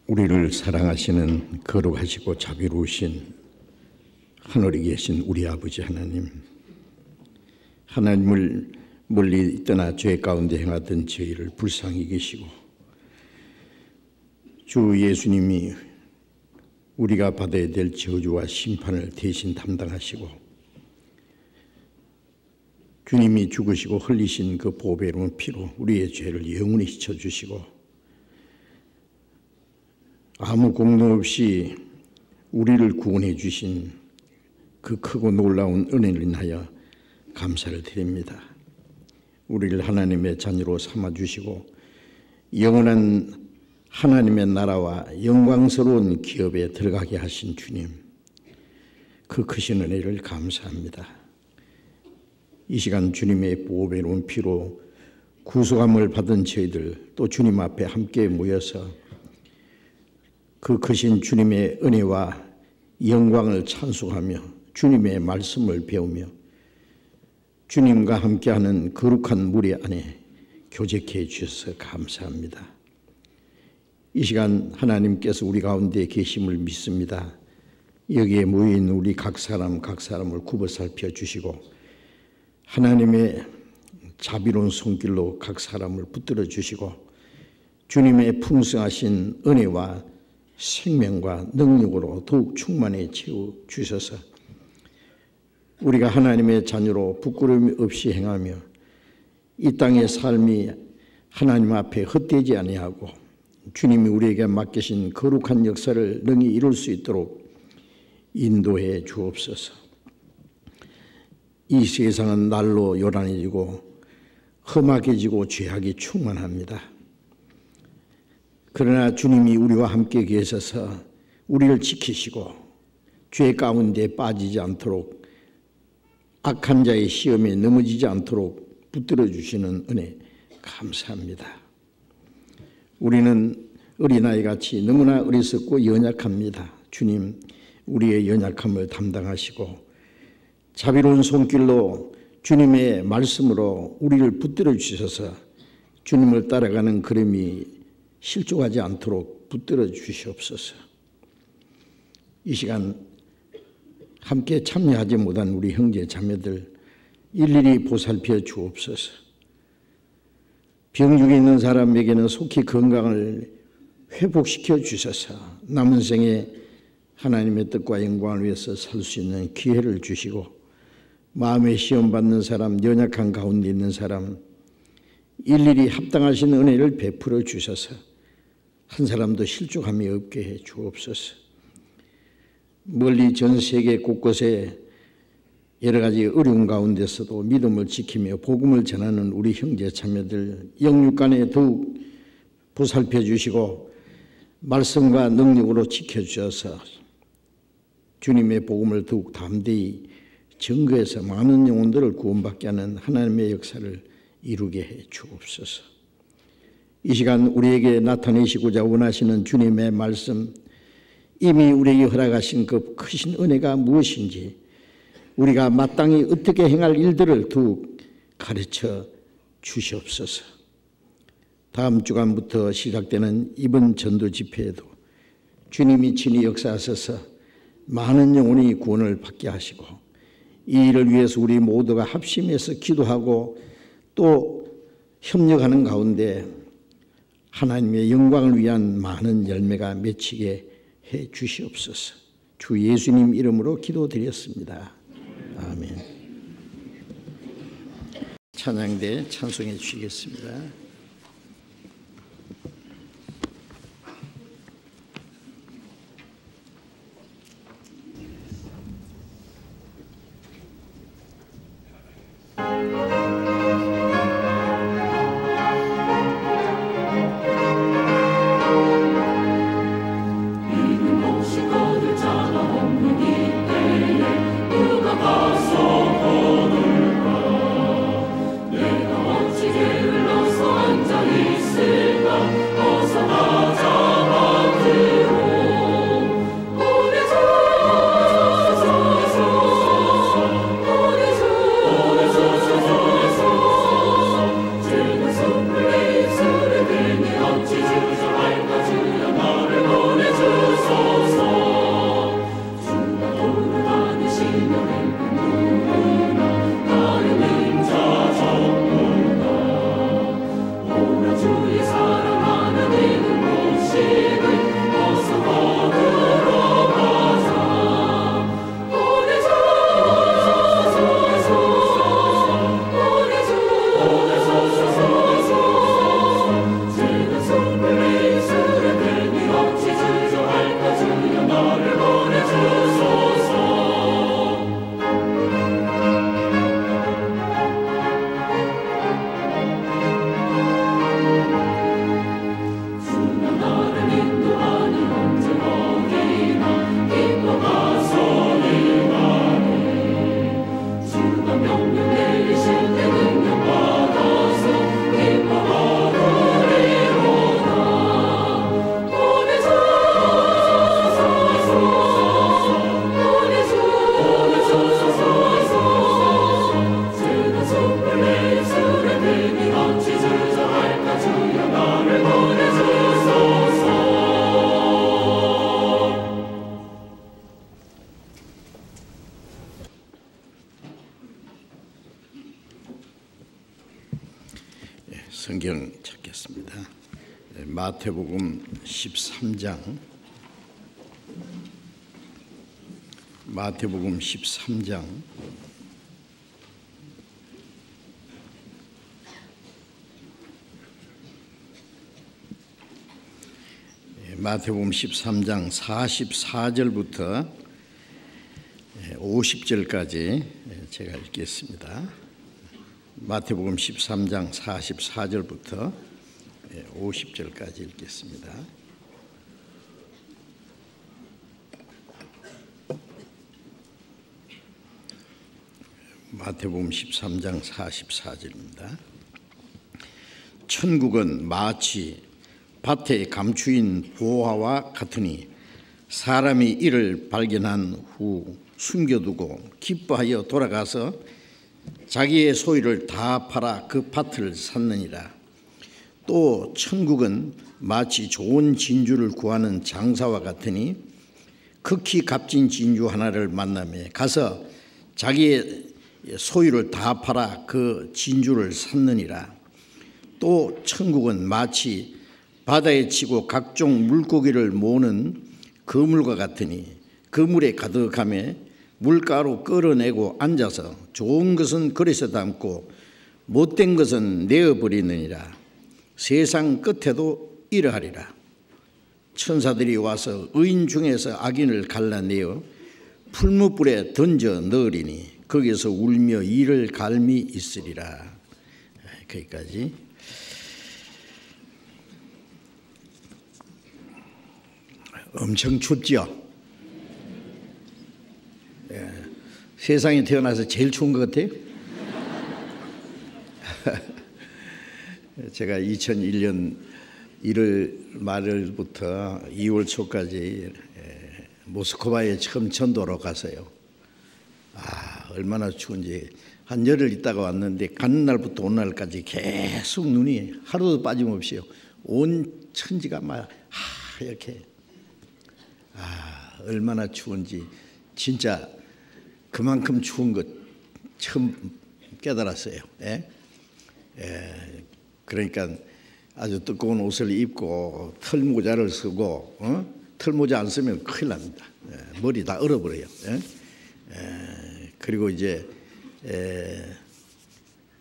우리를 사랑하시는 거룩하시고 자비로우신 하늘에 계신 우리 아버지 하나님, 하나님을 멀리 떠나 죄 가운데 행하던 저희를 불쌍히 계시고 주 예수님이 우리가 받아야 될 저주와 심판을 대신 담당하시고 주님이 죽으시고 흘리신 그 보배로운 피로 우리의 죄를 영원히 씻어주시고 아무 공로 없이 우리를 구원해 주신 그 크고 놀라운 은혜를 인하여 감사를 드립니다. 우리를 하나님의 자녀로 삼아주시고 영원한 하나님의 나라와 영광스러운 기업에 들어가게 하신 주님, 그 크신 은혜를 감사합니다. 이 시간 주님의 보배로운 피로 구속함을 받은 저희들 또 주님 앞에 함께 모여서 그 크신 주님의 은혜와 영광을 찬송하며 주님의 말씀을 배우며 주님과 함께하는 거룩한 무리 안에 교제케 해주셔서 감사합니다. 이 시간 하나님께서 우리 가운데 계심을 믿습니다. 여기에 모인 우리 각 사람을 굽어 살펴주시고 하나님의 자비로운 손길로 각 사람을 붙들어 주시고 주님의 풍성하신 은혜와 생명과 능력으로 더욱 충만히 채워주셔서 우리가 하나님의 자녀로 부끄러움 없이 행하며 이 땅의 삶이 하나님 앞에 헛되지 아니하고 주님이 우리에게 맡기신 거룩한 역사를 능히 이룰 수 있도록 인도해 주옵소서. 이 세상은 날로 요란해지고 험악해지고 죄악이 충만합니다. 그러나 주님이 우리와 함께 계셔서 우리를 지키시고 죄 가운데 빠지지 않도록 악한 자의 시험에 넘어지지 않도록 붙들어 주시는 은혜 감사합니다. 우리는 어린아이같이 너무나 어리석고 연약합니다. 주님, 우리의 연약함을 담당하시고 자비로운 손길로 주님의 말씀으로 우리를 붙들어 주셔서 주님을 따라가는 걸음이 실족하지 않도록 붙들어 주시옵소서. 이 시간 함께 참여하지 못한 우리 형제 자매들 일일이 보살펴 주옵소서. 병중에 있는 사람에게는 속히 건강을 회복시켜 주셔서 남은 생에 하나님의 뜻과 영광을 위해서 살 수 있는 기회를 주시고 마음에 시험 받는 사람, 연약한 가운데 있는 사람 일일이 합당하신 은혜를 베풀어 주셔서 한 사람도 실족함이 없게 해 주옵소서. 멀리 전 세계 곳곳에 여러 가지 어려운 가운데서도 믿음을 지키며 복음을 전하는 우리 형제 자매들 영육간에 더욱 보살펴 주시고 말씀과 능력으로 지켜주셔서 주님의 복음을 더욱 담대히 증거해서 많은 영혼들을 구원받게 하는 하나님의 역사를 이루게 해 주옵소서. 이 시간 우리에게 나타내시고자 원하시는 주님의 말씀, 이미 우리에게 허락하신 그 크신 은혜가 무엇인지 우리가 마땅히 어떻게 행할 일들을 더욱 가르쳐 주시옵소서. 다음 주간부터 시작되는 이번 전도 집회에도 주님이 친히 역사하셔서 많은 영혼이 구원을 받게 하시고 이 일을 위해서 우리 모두가 합심해서 기도하고 또 협력하는 가운데 하나님의 영광을 위한 많은 열매가 맺히게 해 주시옵소서. 주 예수님 이름으로 기도드렸습니다. 아멘. 찬양대 찬송해 주시겠습니다. 내가 어찌 게을러서 성경 찾겠습니다. 마태복음 13장. 마태복음 13장. 마태복음 13장 44절부터 50절까지 제가 읽겠습니다. 마태복음 13장 44절부터 50절까지 읽겠습니다. 마태복음 13장 44절입니다. 천국은 마치 밭에 감추인 보화와 같으니 사람이 이를 발견한 후 숨겨두고 기뻐하여 돌아가서 자기의 소유를 다 팔아 그 밭을 샀느니라. 또 천국은 마치 좋은 진주를 구하는 장사와 같으니 극히 값진 진주 하나를 만나며 가서 자기의 소유를 다 팔아 그 진주를 샀느니라. 또 천국은 마치 바다에 치고 각종 물고기를 모으는 그물과 같으니 그물에 가득하며 물가로 끌어내고 앉아서 좋은 것은 그릇에 담고 못된 것은 내어버리느니라. 세상 끝에도 이러하리라. 천사들이 와서 의인 중에서 악인을 갈라내어 풀무불에 던져 넣으리니 거기서 울며 이를 갈미 있으리라. 거기까지. 엄청 춥죠? 세상에 태어나서 제일 추운 것 같아요. 제가 2001년 1월 말부터 2월 초까지 모스크바에 처음 전도로 가서요. 얼마나 추운지 한 열흘 있다가 왔는데 가는 날부터 오는 날까지 계속 눈이 하루도 빠짐없이요. 온 천지가 막 이렇게 얼마나 추운지 진짜 그만큼 추운 것 처음 깨달았어요. 그러니까 아주 두꺼운 옷을 입고 털모자를 쓰고 털모자 안 쓰면 큰일 납니다. 머리 다 얼어버려요. 그리고 이제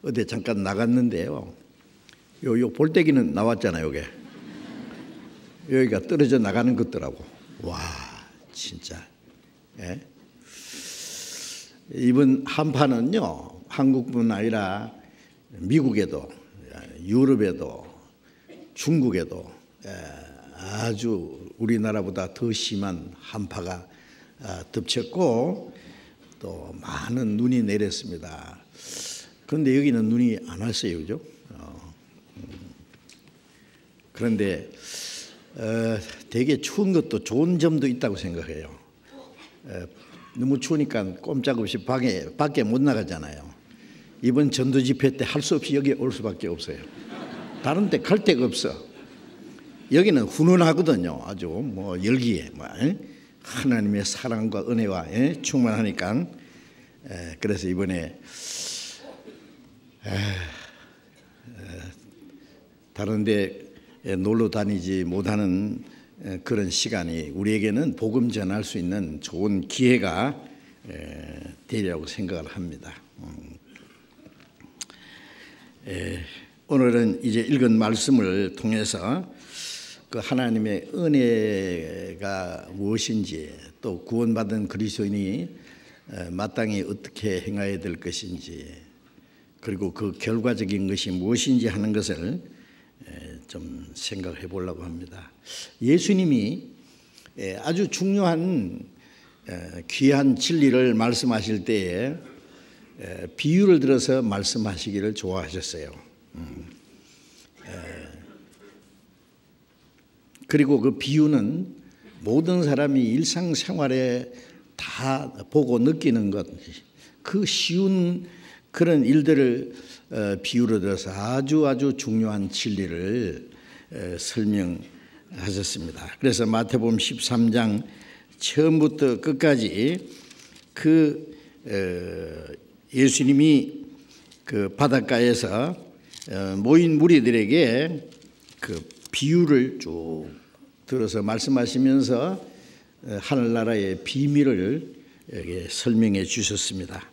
어디 잠깐 나갔는데요. 요 볼때기는 나왔잖아요. 여기가 떨어져 나가는 것더라고. 와, 진짜. 이번 한파는요, 한국뿐 아니라 미국에도, 유럽에도, 중국에도 아주 우리나라보다 더 심한 한파가 덮쳤고 또 많은 눈이 내렸습니다. 그런데 여기는 눈이 안 왔어요, 그죠? 그런데 되게 추운 것도 좋은 점도 있다고 생각해요. 너무 추우니까 꼼짝없이 밖에 못 나가잖아요. 이번 전도 집회 때 할 수 없이 여기 올 수밖에 없어요. 다른 데 갈 데가 없어. 여기는 훈훈하거든요. 아주 열기에 하나님의 사랑과 은혜와 충만하니까. 그래서 이번에 다른 데 놀러 다니지 못하는 그런 시간이 우리에게는 복음 전할 수 있는 좋은 기회가 되리라고 생각을 합니다. 오늘은 이제 읽은 말씀을 통해서 그 하나님의 은혜가 무엇인지 또 구원받은 그리스도인이 마땅히 어떻게 행해야 될 것인지 그리고 그 결과적인 것이 무엇인지 하는 것을 좀 생각해 보려고 합니다. 예수님이 아주 중요한 귀한 진리를 말씀하실 때에 비유를 들어서 말씀하시기를 좋아하셨어요. 그리고 그 비유는 모든 사람이 일상생활에 다 보고 느끼는 것, 그 쉬운 그런 일들을 비유로 들어서 아주 중요한 진리를 설명하셨습니다. 그래서 마태복음 13장 처음부터 끝까지 그 예수님이 그 바닷가에서 모인 무리들에게 그 비유를 쭉 들어서 말씀하시면서 하늘나라의 비밀을 설명해 주셨습니다.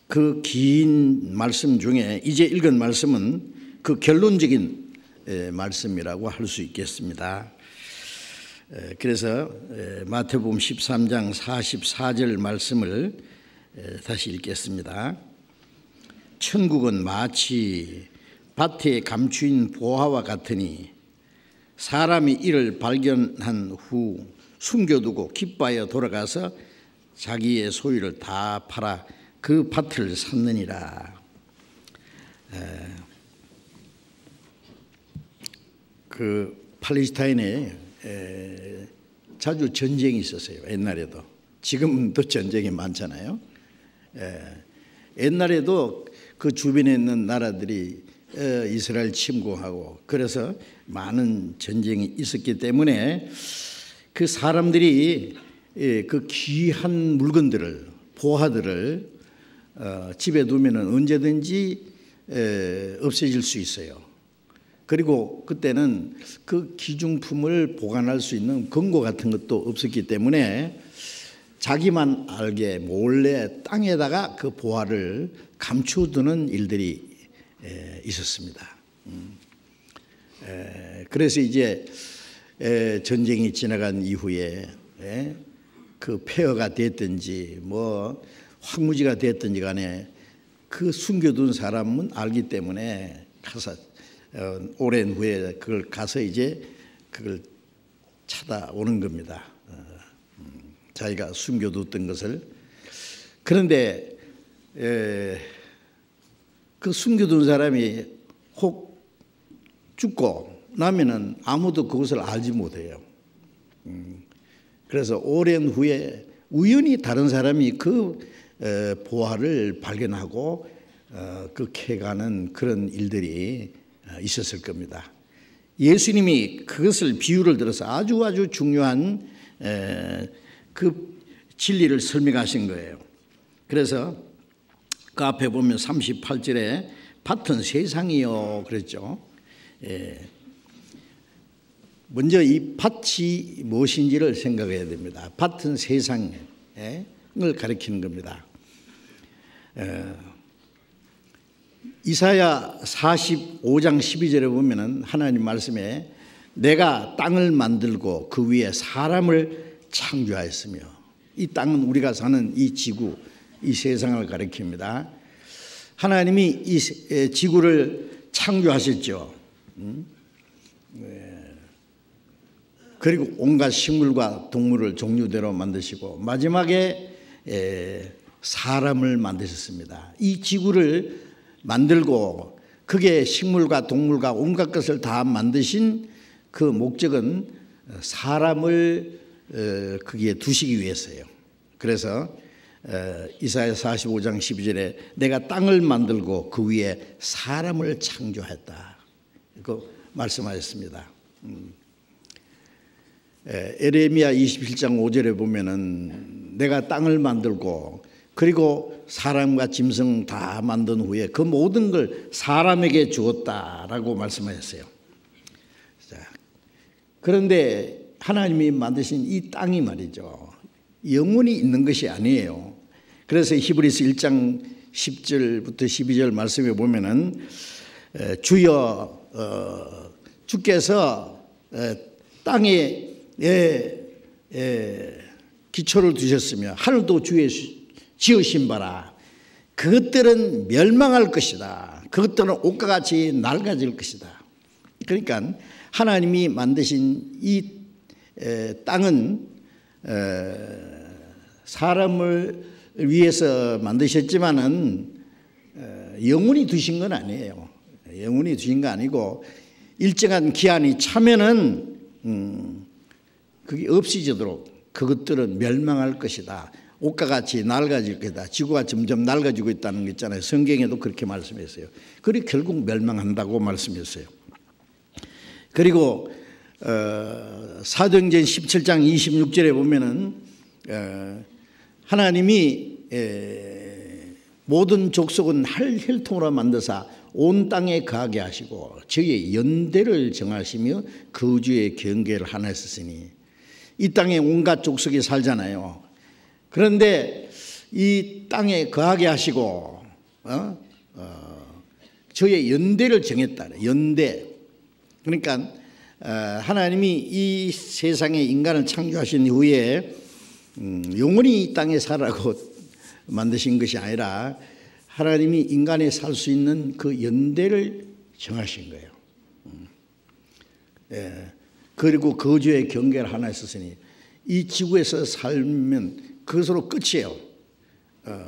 그 긴 말씀 중에 이제 읽은 말씀은 그 결론적인 말씀이라고 할 수 있겠습니다. 그래서 마태복음 13장 44절 말씀을 다시 읽겠습니다. 천국은 마치 밭에 감추인 보화와 같으니 사람이 이를 발견한 후 숨겨두고 기뻐하여 돌아가서 자기의 소유를 다 팔아 그 밭을 샀느니라. 그 팔레스타인에 자주 전쟁이 있었어요. 옛날에도. 지금도 전쟁이 많잖아요. 옛날에도 그 주변에 있는 나라들이 이스라엘 침공하고 그래서 많은 전쟁이 있었기 때문에 그 사람들이 그 귀한 물건들을, 보화들을 집에 두면은 언제든지 없어질 수 있어요. 그리고 그때는 그 기중품을 보관할 수 있는 금고 같은 것도 없었기 때문에 자기만 알게 몰래 땅에다가 그 보화를 감추두는 일들이 있었습니다. 그래서 이제 전쟁이 지나간 이후에 그 폐허가 됐든지 뭐 황무지가 됐든지 간에 그 숨겨둔 사람은 알기 때문에 가서 오랜 후에 그걸 가서 이제 그걸 찾아오는 겁니다. 자기가 숨겨뒀던 것을. 그런데 그 숨겨둔 사람이 혹 죽고 나면은 아무도 그것을 알지 못해요. 그래서 오랜 후에 우연히 다른 사람이 그 보화를 발견하고 그 캐가는 그런 일들이 있었을 겁니다. 예수님이 그것을 비유를 들어서 아주 중요한 그 진리를 설명하신 거예요. 그래서 그 앞에 보면 38절에 밭은 세상이요 그랬죠. 먼저 이 밭이 무엇인지를 생각해야 됩니다. 밭은 세상을 가리키는 겁니다. 이사야 45장 12절에 보면은 하나님 말씀에 내가 땅을 만들고 그 위에 사람을 창조하였으며, 이 땅은 우리가 사는 이 지구, 이 세상을 가리킵니다. 하나님이 이 지구를 창조하셨죠. 그리고 온갖 식물과 동물을 종류대로 만드시고 마지막에 사람을 만드셨습니다. 이 지구를 만들고 그게 식물과 동물과 온갖 것을 다 만드신 그 목적은 사람을 거기에 두시기 위해서예요. 그래서 이사야 45장 12절에 내가 땅을 만들고 그 위에 사람을 창조했다, 그 말씀하셨습니다. 에레미야 27장 5절에 보면은 내가 땅을 만들고 그리고 사람과 짐승 다 만든 후에 그 모든 걸 사람에게 주었다라고 말씀하셨어요. 그런데 하나님이 만드신 이 땅이 말이죠, 영원히 있는 것이 아니에요. 그래서 히브리서 1장 10절부터 12절 말씀에 보면은 주께서 땅에 기초를 두셨으며 하늘도 주의 지으신 바라 그것들은 멸망할 것이다. 그것들은 옷과 같이 낡아질 것이다. 그러니까 하나님이 만드신 이 땅은 사람을 위해서 만드셨지만은 영원히 두신 건 아니에요. 영원히 두신 거 아니고 일정한 기한이 차면은 그게 없어지도록 그것들은 멸망할 것이다. 옷과 같이 낡아질 것이다. 지구가 점점 낡아지고 있다는 거 있잖아요. 성경에도 그렇게 말씀했어요. 그리고 결국 멸망한다고 말씀했어요. 그리고 사도행전 17장 26절에 보면은 하나님이 모든 족속은 혈통으로 만드사 온 땅에 거하게 하시고 저희의 연대를 정하시며 거주의 경계를 하셨으니 이 땅에 온갖 족속이 살잖아요. 그런데 이 땅에 거하게 하시고 저희의 연대를 정했다. 연대. 그러니까 하나님이 이 세상에 인간을 창조하신 후에 영원히 이 땅에 살라고 만드신 것이 아니라 하나님이 인간이 살 수 있는 그 연대를 정하신 거예요. 그리고 거주의 경계를 하나 있었으니 이 지구에서 살면 그것으로 끝이에요.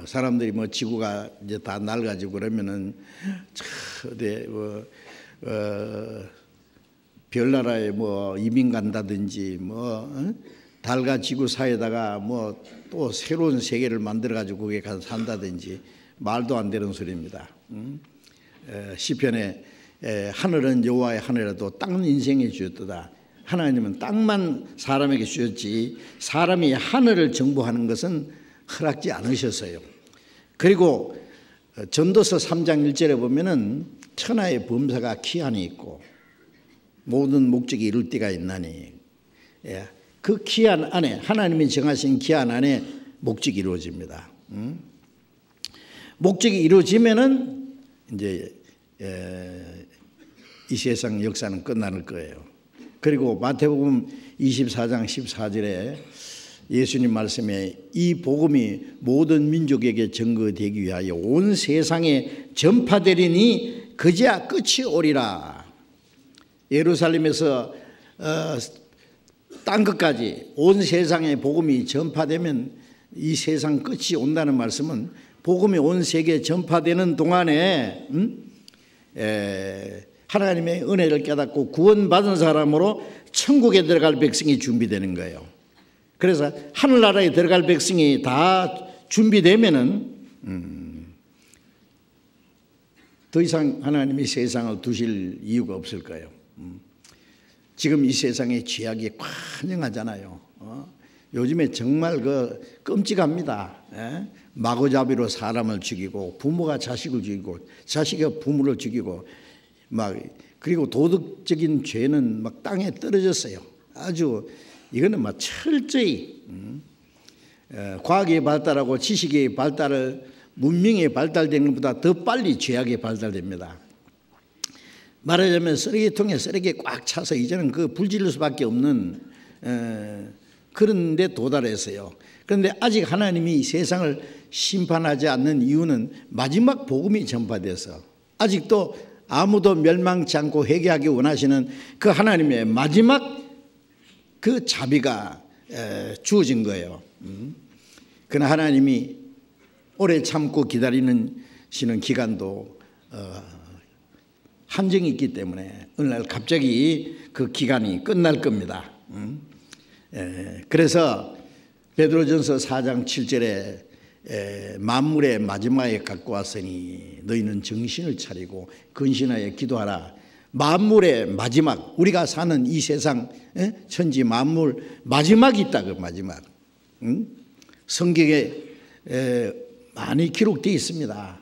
사람들이 뭐 지구가 이제 다 낡아지고 그러면은 별나라에 뭐 이민 간다든지 뭐 달과 지구 사이에다가 뭐 또 새로운 세계를 만들어 가지고 거기에 가서 산다든지 말도 안 되는 소리입니다. 시편에 하늘은 여호와의 하늘이라도 땅은 인생에 주었도다. 하나님은 땅만 사람에게 주셨지 사람이 하늘을 정복하는 것은 허락지 않으셨어요. 그리고 전도서 3장 1절에 보면은 천하의 범사가 기한이 있고 모든 목적이 이룰 때가 있나니 그 기한 안에 하나님이 정하신 기한 안에 목적이 이루어집니다. 목적이 이루어지면은 이제 이 세상 역사는 끝나는 거예요. 그리고 마태복음 24장 14절에 예수님 말씀에 이 복음이 모든 민족에게 증거되기 위하여 온 세상에 전파되리니 그제야 끝이 오리라. 예루살렘에서 땅 끝까지 온 세상에 복음이 전파되면 이 세상 끝이 온다는 말씀은 복음이 온 세계에 전파되는 동안에 하나님의 은혜를 깨닫고 구원받은 사람으로 천국에 들어갈 백성이 준비되는 거예요. 그래서 하늘나라에 들어갈 백성이 다 준비되면은 더 이상 하나님이 세상을 두실 이유가 없을 거예요. 지금 이 세상에 죄악이 관영하잖아요. 요즘에 정말 끔찍합니다. 마구잡이로 사람을 죽이고 부모가 자식을 죽이고 자식이 부모를 죽이고 그리고 도덕적인 죄는 막 땅에 떨어졌어요. 아주 이거는 막 철저히 과학이 발달하고 지식이 문명이 발달되는 것보다 더 빨리 죄악이 발달됩니다. 말하자면 쓰레기통에 쓰레기 꽉 차서 이제는 불질릴 수밖에 없는 그런 데 도달했어요. 그런데 아직 하나님이 세상을 심판하지 않는 이유는 마지막 복음이 전파돼서 아직도 아무도 멸망치 않고 회개하기 원하시는 그 하나님의 마지막 그 자비가 주어진 거예요. 그러나 하나님이 오래 참고 기다리는 기간도 한정이 있기 때문에 어느 날 갑자기 그 기간이 끝날 겁니다. 그래서 베드로전서 4장 7절에 만물의 마지막에 갖고 왔으니 너희는 정신을 차리고 근신하여 기도하라. 만물의 마지막, 우리가 사는 이 세상 천지 만물 마지막이 있다. 그 마지막 성경에 많이 기록되어 있습니다.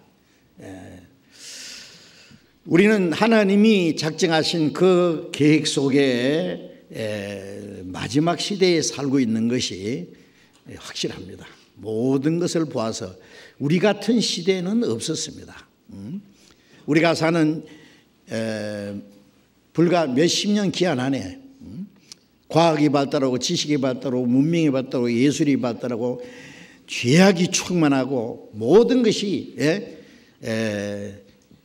우리는 하나님이 작정하신 그 계획 속에 마지막 시대에 살고 있는 것이 확실합니다. 모든 것을 보아서 우리 같은 시대는 없었습니다. 우리가 사는 불과 몇십 년 기한 안에 과학이 발달하고 지식이 발달하고 문명이 발달하고 예술이 발달하고 죄악이 충만하고 모든 것이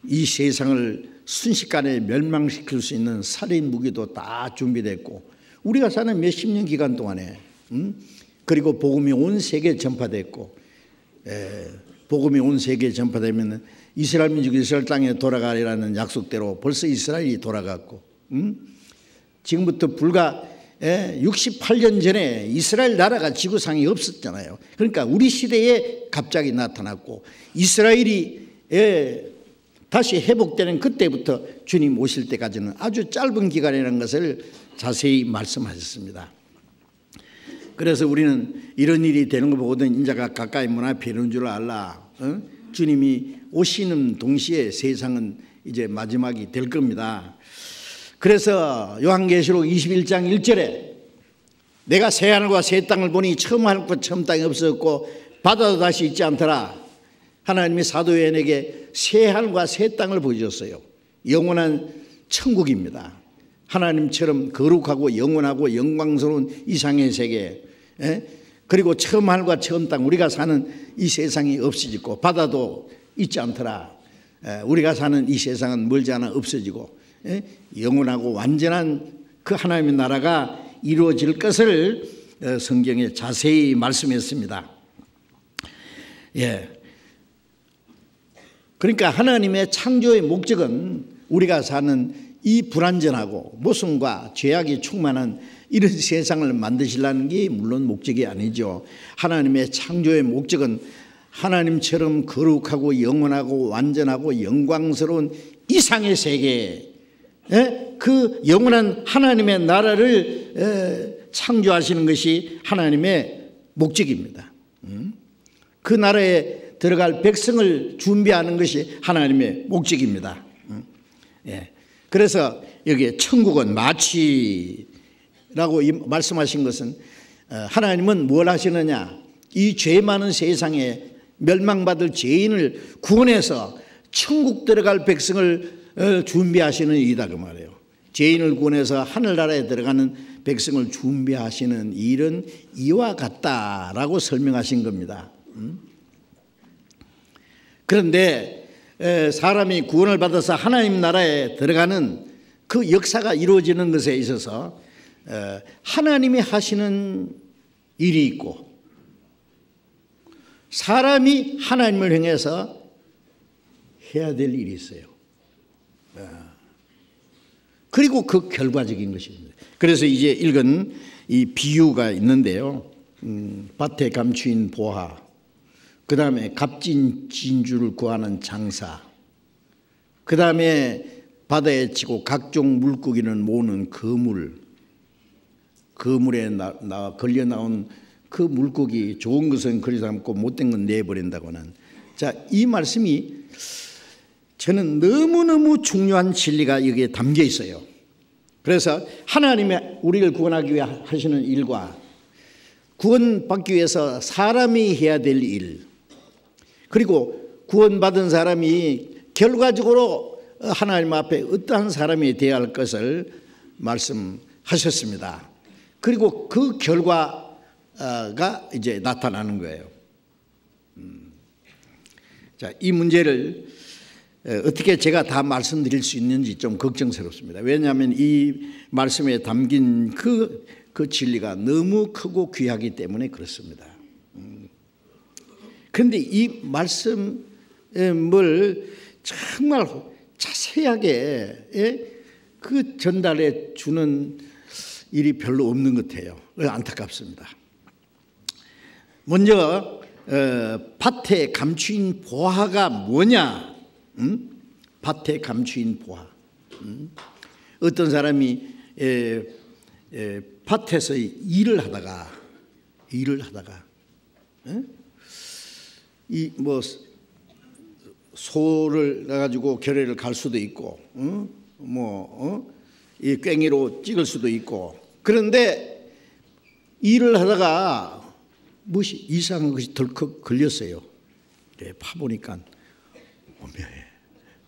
이 세상을 순식간에 멸망시킬 수 있는 살인 무기도 다 준비됐고 우리가 사는 몇십 년 기간 동안에 그리고 복음이 온 세계에 전파됐고 복음이 온 세계에 전파되면 이스라엘 민족이 이스라엘 땅에 돌아가리라는 약속대로 벌써 이스라엘이 돌아갔고 지금부터 불과 68년 전에 이스라엘 나라가 지구상에 없었잖아요. 그러니까 우리 시대에 갑자기 나타났고 이스라엘이 다시 회복되는 그때부터 주님 오실 때까지는 아주 짧은 기간이라는 것을 자세히 말씀하셨습니다. 그래서 우리는 이런 일이 되는 거 보거든 인자가 가까이 문 앞에 이른 줄 알라. 주님이 오시는 동시에 세상은 이제 마지막이 될 겁니다. 그래서 요한계시록 21장 1절에 내가 새 하늘과 새 땅을 보니 처음 하늘과 처음 땅이 없어졌고 바다도 다시 있지 않더라. 하나님이 사도 요한에게 새 하늘과 새 땅을 보여줬어요. 영원한 천국입니다. 하나님처럼 거룩하고 영원하고 영광스러운 이상의 세계, 그리고 처음 하늘과 처음 땅, 우리가 사는 이 세상이 없어지고 바다도 있지 않더라. 우리가 사는 이 세상은 멀지 않아 없어지고 영원하고 완전한 그 하나님의 나라가 이루어질 것을 성경에 자세히 말씀했습니다. 그러니까 하나님의 창조의 목적은 우리가 사는 이 불완전하고 모순과 죄악이 충만한 이런 세상을 만드시려는 게 물론 목적이 아니죠. 하나님의 창조의 목적은 하나님처럼 거룩하고 영원하고 완전하고 영광스러운 이상의 세계, 그 영원한 하나님의 나라를 창조하시는 것이 하나님의 목적입니다. 그 나라에 들어갈 백성을 준비하는 것이 하나님의 목적입니다. 그래서 여기 천국은 마치라고 말씀하신 것은 하나님은 뭘 하시느냐, 이 죄 많은 세상에 멸망받을 죄인을 구원해서 천국 들어갈 백성을 준비하시는 일이다 그 말이에요. 죄인을 구원해서 하늘나라에 들어가는 백성을 준비하시는 일은 이와 같다라고 설명하신 겁니다. 그런데 사람이 구원을 받아서 하나님 나라에 들어가는 그 역사가 이루어지는 것에 있어서 하나님이 하시는 일이 있고 사람이 하나님을 향해서 해야 될 일이 있어요. 그리고 그 결과적인 것입니다. 그래서 이제 읽은 이 비유가 있는데요. 밭에 감추인 보화, 그 다음에 값진 진주를 구하는 장사, 그 다음에 바다에 치고 각종 물고기는 모으는 그물, 그물에 걸려 나온 그 물고기, 좋은 것은 그리 담고 못된 건 내버린다고 하는, 자, 이 말씀이 저는 너무너무 중요한 진리가 여기에 담겨 있어요. 그래서 하나님의 우리를 구원하기 위해 하시는 일과 구원받기 위해서 사람이 해야 될 일, 그리고 구원받은 사람이 결과적으로 하나님 앞에 어떠한 사람이 되어야 할 것을 말씀하셨습니다. 그리고 그 결과가 이제 나타나는 거예요. 자, 이 문제를 어떻게 제가 다 말씀드릴 수 있는지 좀 걱정스럽습니다. 왜냐하면 이 말씀에 담긴 그 진리가 너무 크고 귀하기 때문에 그렇습니다. 그런데 이 말씀을 정말 자세하게 그 전달해 주는 일이 별로 없는 것 같아요. 안타깝습니다. 먼저 밭에 감추인 보화가 뭐냐? 밭에 감추인 보화. 어떤 사람이 밭에서 일을 하다가 이 뭐 소를 가지고 겨래를 갈 수도 있고, 이 괭이로 찍을 수도 있고, 그런데 일을 하다가 무엇이 이상한 것이 덜컥 걸렸어요. 파보니까 몸에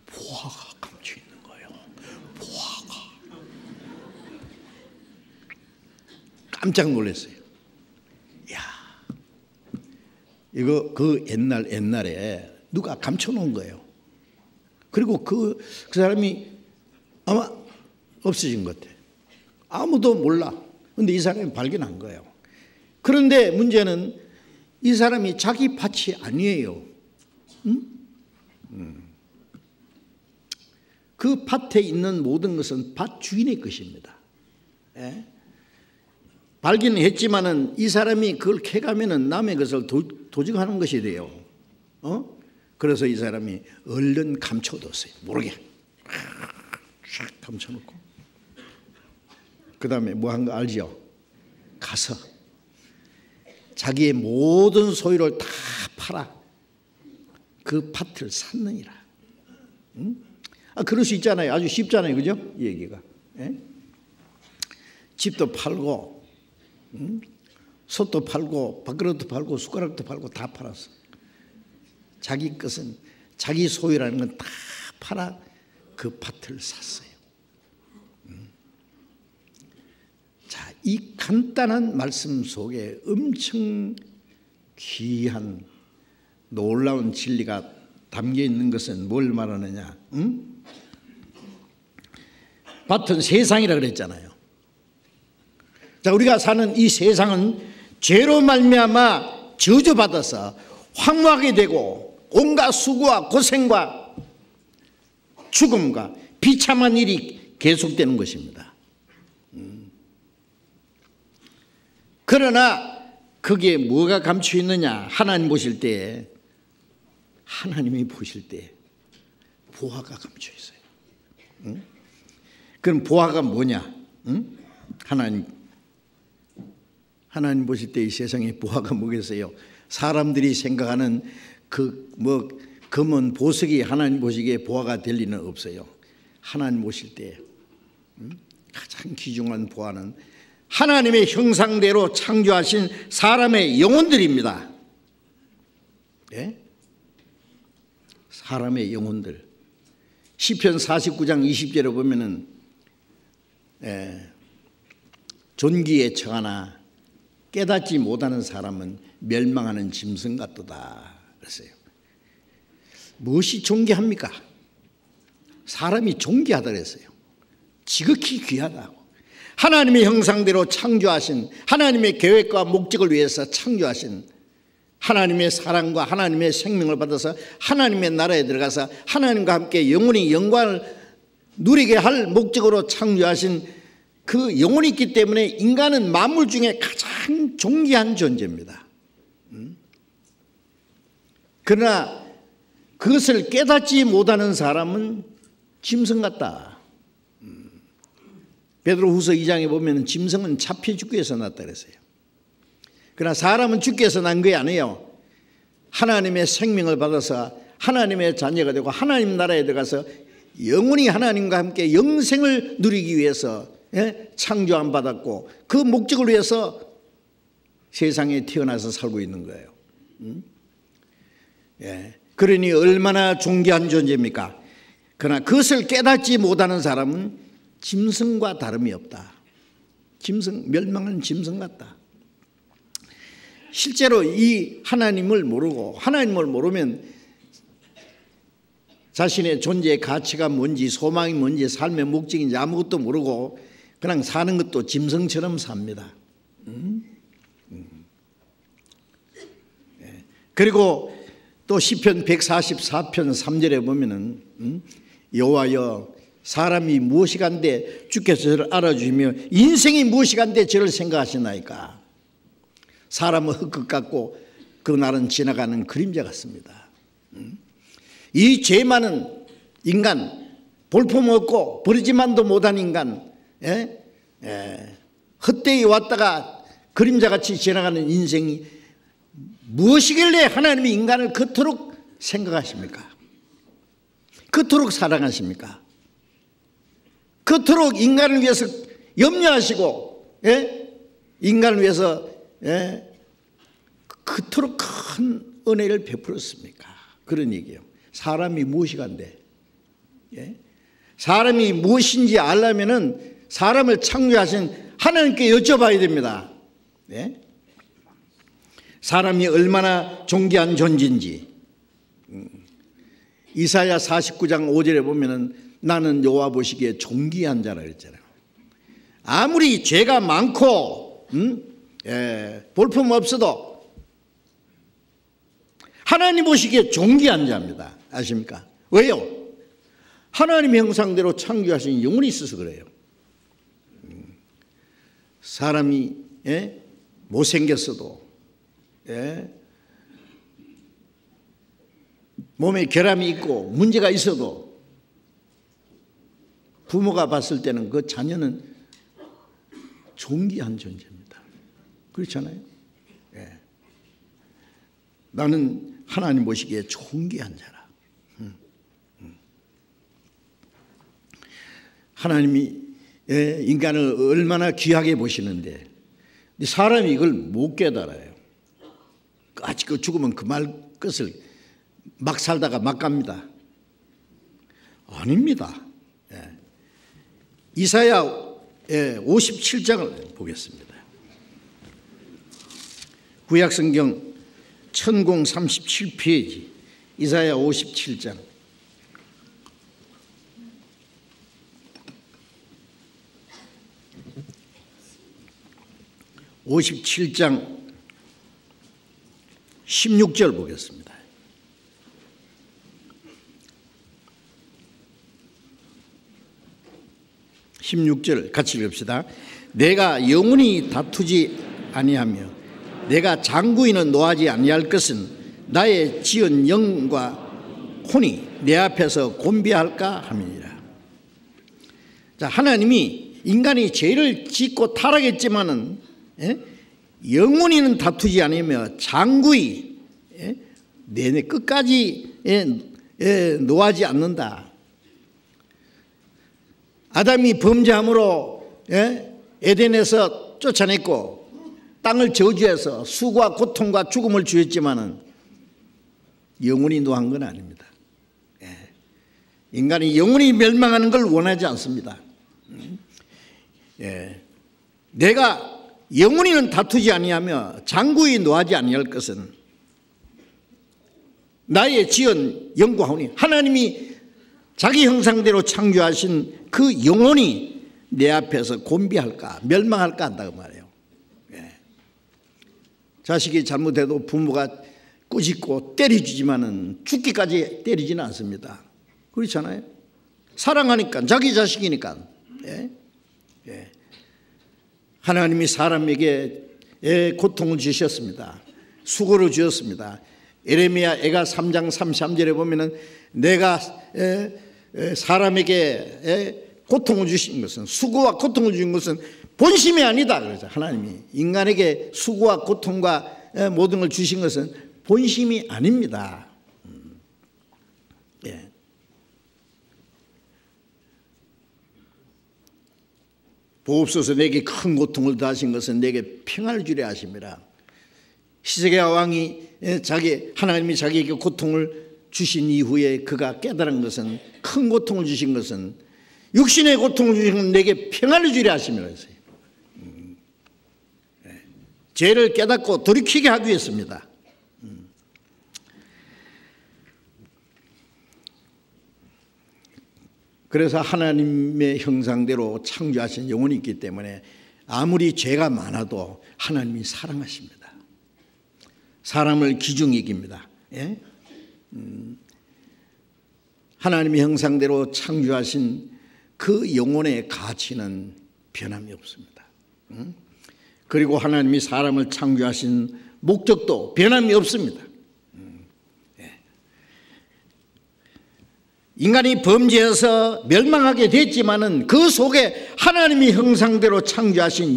보화가 감춰 있는 거예요. 보화가. 깜짝 놀랐어요. 야, 이거 그 옛날에 누가 감춰놓은 거예요. 그리고 그 사람이 아마 없어진 것 같아요. 아무도 몰라. 그런데 이 사람이 발견한 거예요. 그런데 문제는 이 사람이 자기 밭이 아니에요. 그 밭에 있는 모든 것은 밭 주인의 것입니다. 발견했지만은 이 사람이 그걸 캐가면은 남의 것을 도둑하는 것이 돼요. 그래서 이 사람이 얼른 감춰뒀어요. 모르게 쫙 감춰놓고, 그 다음에 뭐 한 거 알죠? 가서 자기의 모든 소유를 다 팔아 그 밭을 샀느니라. 그럴 수 있잖아요. 아주 쉽잖아요. 그죠? 이 얘기가. 예? 집도 팔고, 솥도 팔고, 밥그릇도 팔고, 숟가락도 팔고 다 팔았어. 자기 것은, 자기 소유라는 건 다 팔아 그 밭을 샀어요. 자, 이 간단한 말씀 속에 엄청 귀한 놀라운 진리가 담겨 있는 것은 뭘 말하느냐? 밭은 세상이라 그랬잖아요. 자, 우리가 사는 이 세상은 죄로 말미암아 저주받아서 황무하게 되고 온갖 수고와 고생과 죽음과 비참한 일이 계속되는 것입니다. 그러나 거기에 뭐가 감춰 있느냐? 하나님 보실 때, 하나님이 보실 때 보화가 감춰 있어요. 그럼 보화가 뭐냐? 하나님 보실 때 이 세상에 보화가 뭐겠어요? 사람들이 생각하는 금은 보석이 하나님 보시기에 보화가 될 리는 없어요. 하나님 보실 때 가장 귀중한 보화는 하나님의 형상대로 창조하신 사람의 영혼들입니다. 네? 사람의 영혼들. 시편 49장 20절에 보면은 존귀에 처하나 깨닫지 못하는 사람은 멸망하는 짐승 같도다 그랬어요. 무엇이 존귀합니까? 사람이 존귀하다 그랬어요. 지극히 귀하다고. 하나님의 형상대로 창조하신, 하나님의 계획과 목적을 위해서 창조하신, 하나님의 사랑과 하나님의 생명을 받아서 하나님의 나라에 들어가서 하나님과 함께 영원히 영광을 누리게 할 목적으로 창조하신 그 영혼이 있기 때문에 인간은 만물 중에 가장 존귀한 존재입니다. 그러나 그것을 깨닫지 못하는 사람은 짐승 같다. 베드로후서 2장에 보면 짐승은 잡혀 죽기 위해서 났다 그랬어요. 그러나 사람은 죽기 위해서 난 게 아니에요. 하나님의 생명을 받아서 하나님의 자녀가 되고 하나님 나라에 들어가서 영원히 하나님과 함께 영생을 누리기 위해서 창조함 받았고 그 목적을 위해서 세상에 태어나서 살고 있는 거예요. 그러니 얼마나 존귀한 존재입니까? 그러나 그것을 깨닫지 못하는 사람은 짐승과 다름이 없다. 멸망하는 짐승 같다. 실제로 이 하나님을 모르면 자신의 존재의 가치가 뭔지, 소망이 뭔지, 삶의 목적인지 아무것도 모르고 그냥 사는 것도 짐승처럼 삽니다. 그리고 또 시편 144편 3절에 보면은 여호와여 사람이 무엇이간데 주께서 저를 알아주시며 인생이 무엇이간데 저를 생각하시나이까. 사람은 흙것 같고 그날은 지나가는 그림자 같습니다. 이 죄 많은 인간, 볼품없고 버리지만도 못한 인간, 헛되이 왔다가 그림자같이 지나가는 인생이 무엇이길래 하나님이 인간을 그토록 생각하십니까? 그토록 사랑하십니까? 그토록 인간을 위해서 염려하시고 인간을 위해서 그토록 큰 은혜를 베풀었습니까? 그런 얘기예요. 사람이 무엇이간데 사람이 무엇인지 알려면은 사람을 창조하신 하나님께 여쭤봐야 됩니다. 사람이 얼마나 존귀한 존재인지. 이사야 49장 5절에 보면은 나는 여호와 보시기에 존귀한 자라 그랬잖아요. 아무리 죄가 많고 볼품 없어도 하나님 보시기에 존귀한 자입니다. 아십니까? 왜요? 하나님의 형상대로 창조하신 영혼이 있어서 그래요. 사람이 못생겼어도 몸에 결함이 있고 문제가 있어도 부모가 봤을 때는 그 자녀는 존귀한 존재입니다. 그렇잖아요. 나는 하나님 보시기에 존귀한 자라. 하나님이 인간을 얼마나 귀하게 보시는데 사람이 이걸 못 깨달아요. 아직 그 죽으면 그 말 것을 막 살다가 막 갑니다. 아닙니다. 이사야 57장을 보겠습니다. 구약성경 1037페이지 이사야 57장 57장 16절 보겠습니다. 16절 같이 읽읍시다. 내가 영원히 다투지 아니하며 내가 장구인은 노하지 아니할 것은 나의 지은 영과 혼이 내 앞에서 곤비할까 함이니라. 자, 하나님이 인간이 죄를 짓고 타락했지만은 영원히는 다투지 않으며 장구히 내내 끝까지 노하지 않는다. 아담이 범죄함으로 에덴에서 쫓아냈고 땅을 저주해서 수고와 고통과 죽음을 주었지만은 영원히 노한 건 아닙니다. 인간이 영원히 멸망하는 걸 원하지 않습니다. 내가 영원히는 다투지 아니하며 장구히 노하지 아니할 것은 나의 지은 영과 혼이 하나님이 자기 형상대로 창조하신 그 영혼이 내 앞에서 곤비할까 멸망할까 한다고 말해요. 자식이 잘못해도 부모가 꾸짖고 때려주지만은 죽기까지 때리지는 않습니다. 그렇잖아요. 사랑하니까 자기 자식이니까. 하나님이 사람에게 고통을 주셨습니다. 수고를 주셨습니다. 예레미야 애가 3장 33절에 보면은 내가 사람에게 고통을 주신 것은 수고와 고통을 주신 것은 본심이 아니다. 그러죠. 하나님이 인간에게 수고와 고통과 모든 걸 주신 것은 본심이 아닙니다. 보옵소서 내게 큰 고통을 더하신 것은 내게 평안을 주려 하심이라. 히스기야 왕이 하나님이 자기에게 고통을 주신 이후에 그가 깨달은 것은 큰 고통을 주신 것은 육신의 고통을 주신 것은 내게 평안을 주려 하심이라 했어요. 죄를 깨닫고 돌이키게 하기 위해서입니다. 그래서 하나님의 형상대로 창조하신 영혼이 있기 때문에 아무리 죄가 많아도 하나님이 사랑하십니다. 사람을 기중히 여깁니다. 하나님의 형상대로 창조하신 그 영혼의 가치는 변함이 없습니다. 그리고 하나님이 사람을 창조하신 목적도 변함이 없습니다. 인간이 범죄해서 멸망하게 됐지만은 그 속에 하나님이 형상대로 창조하신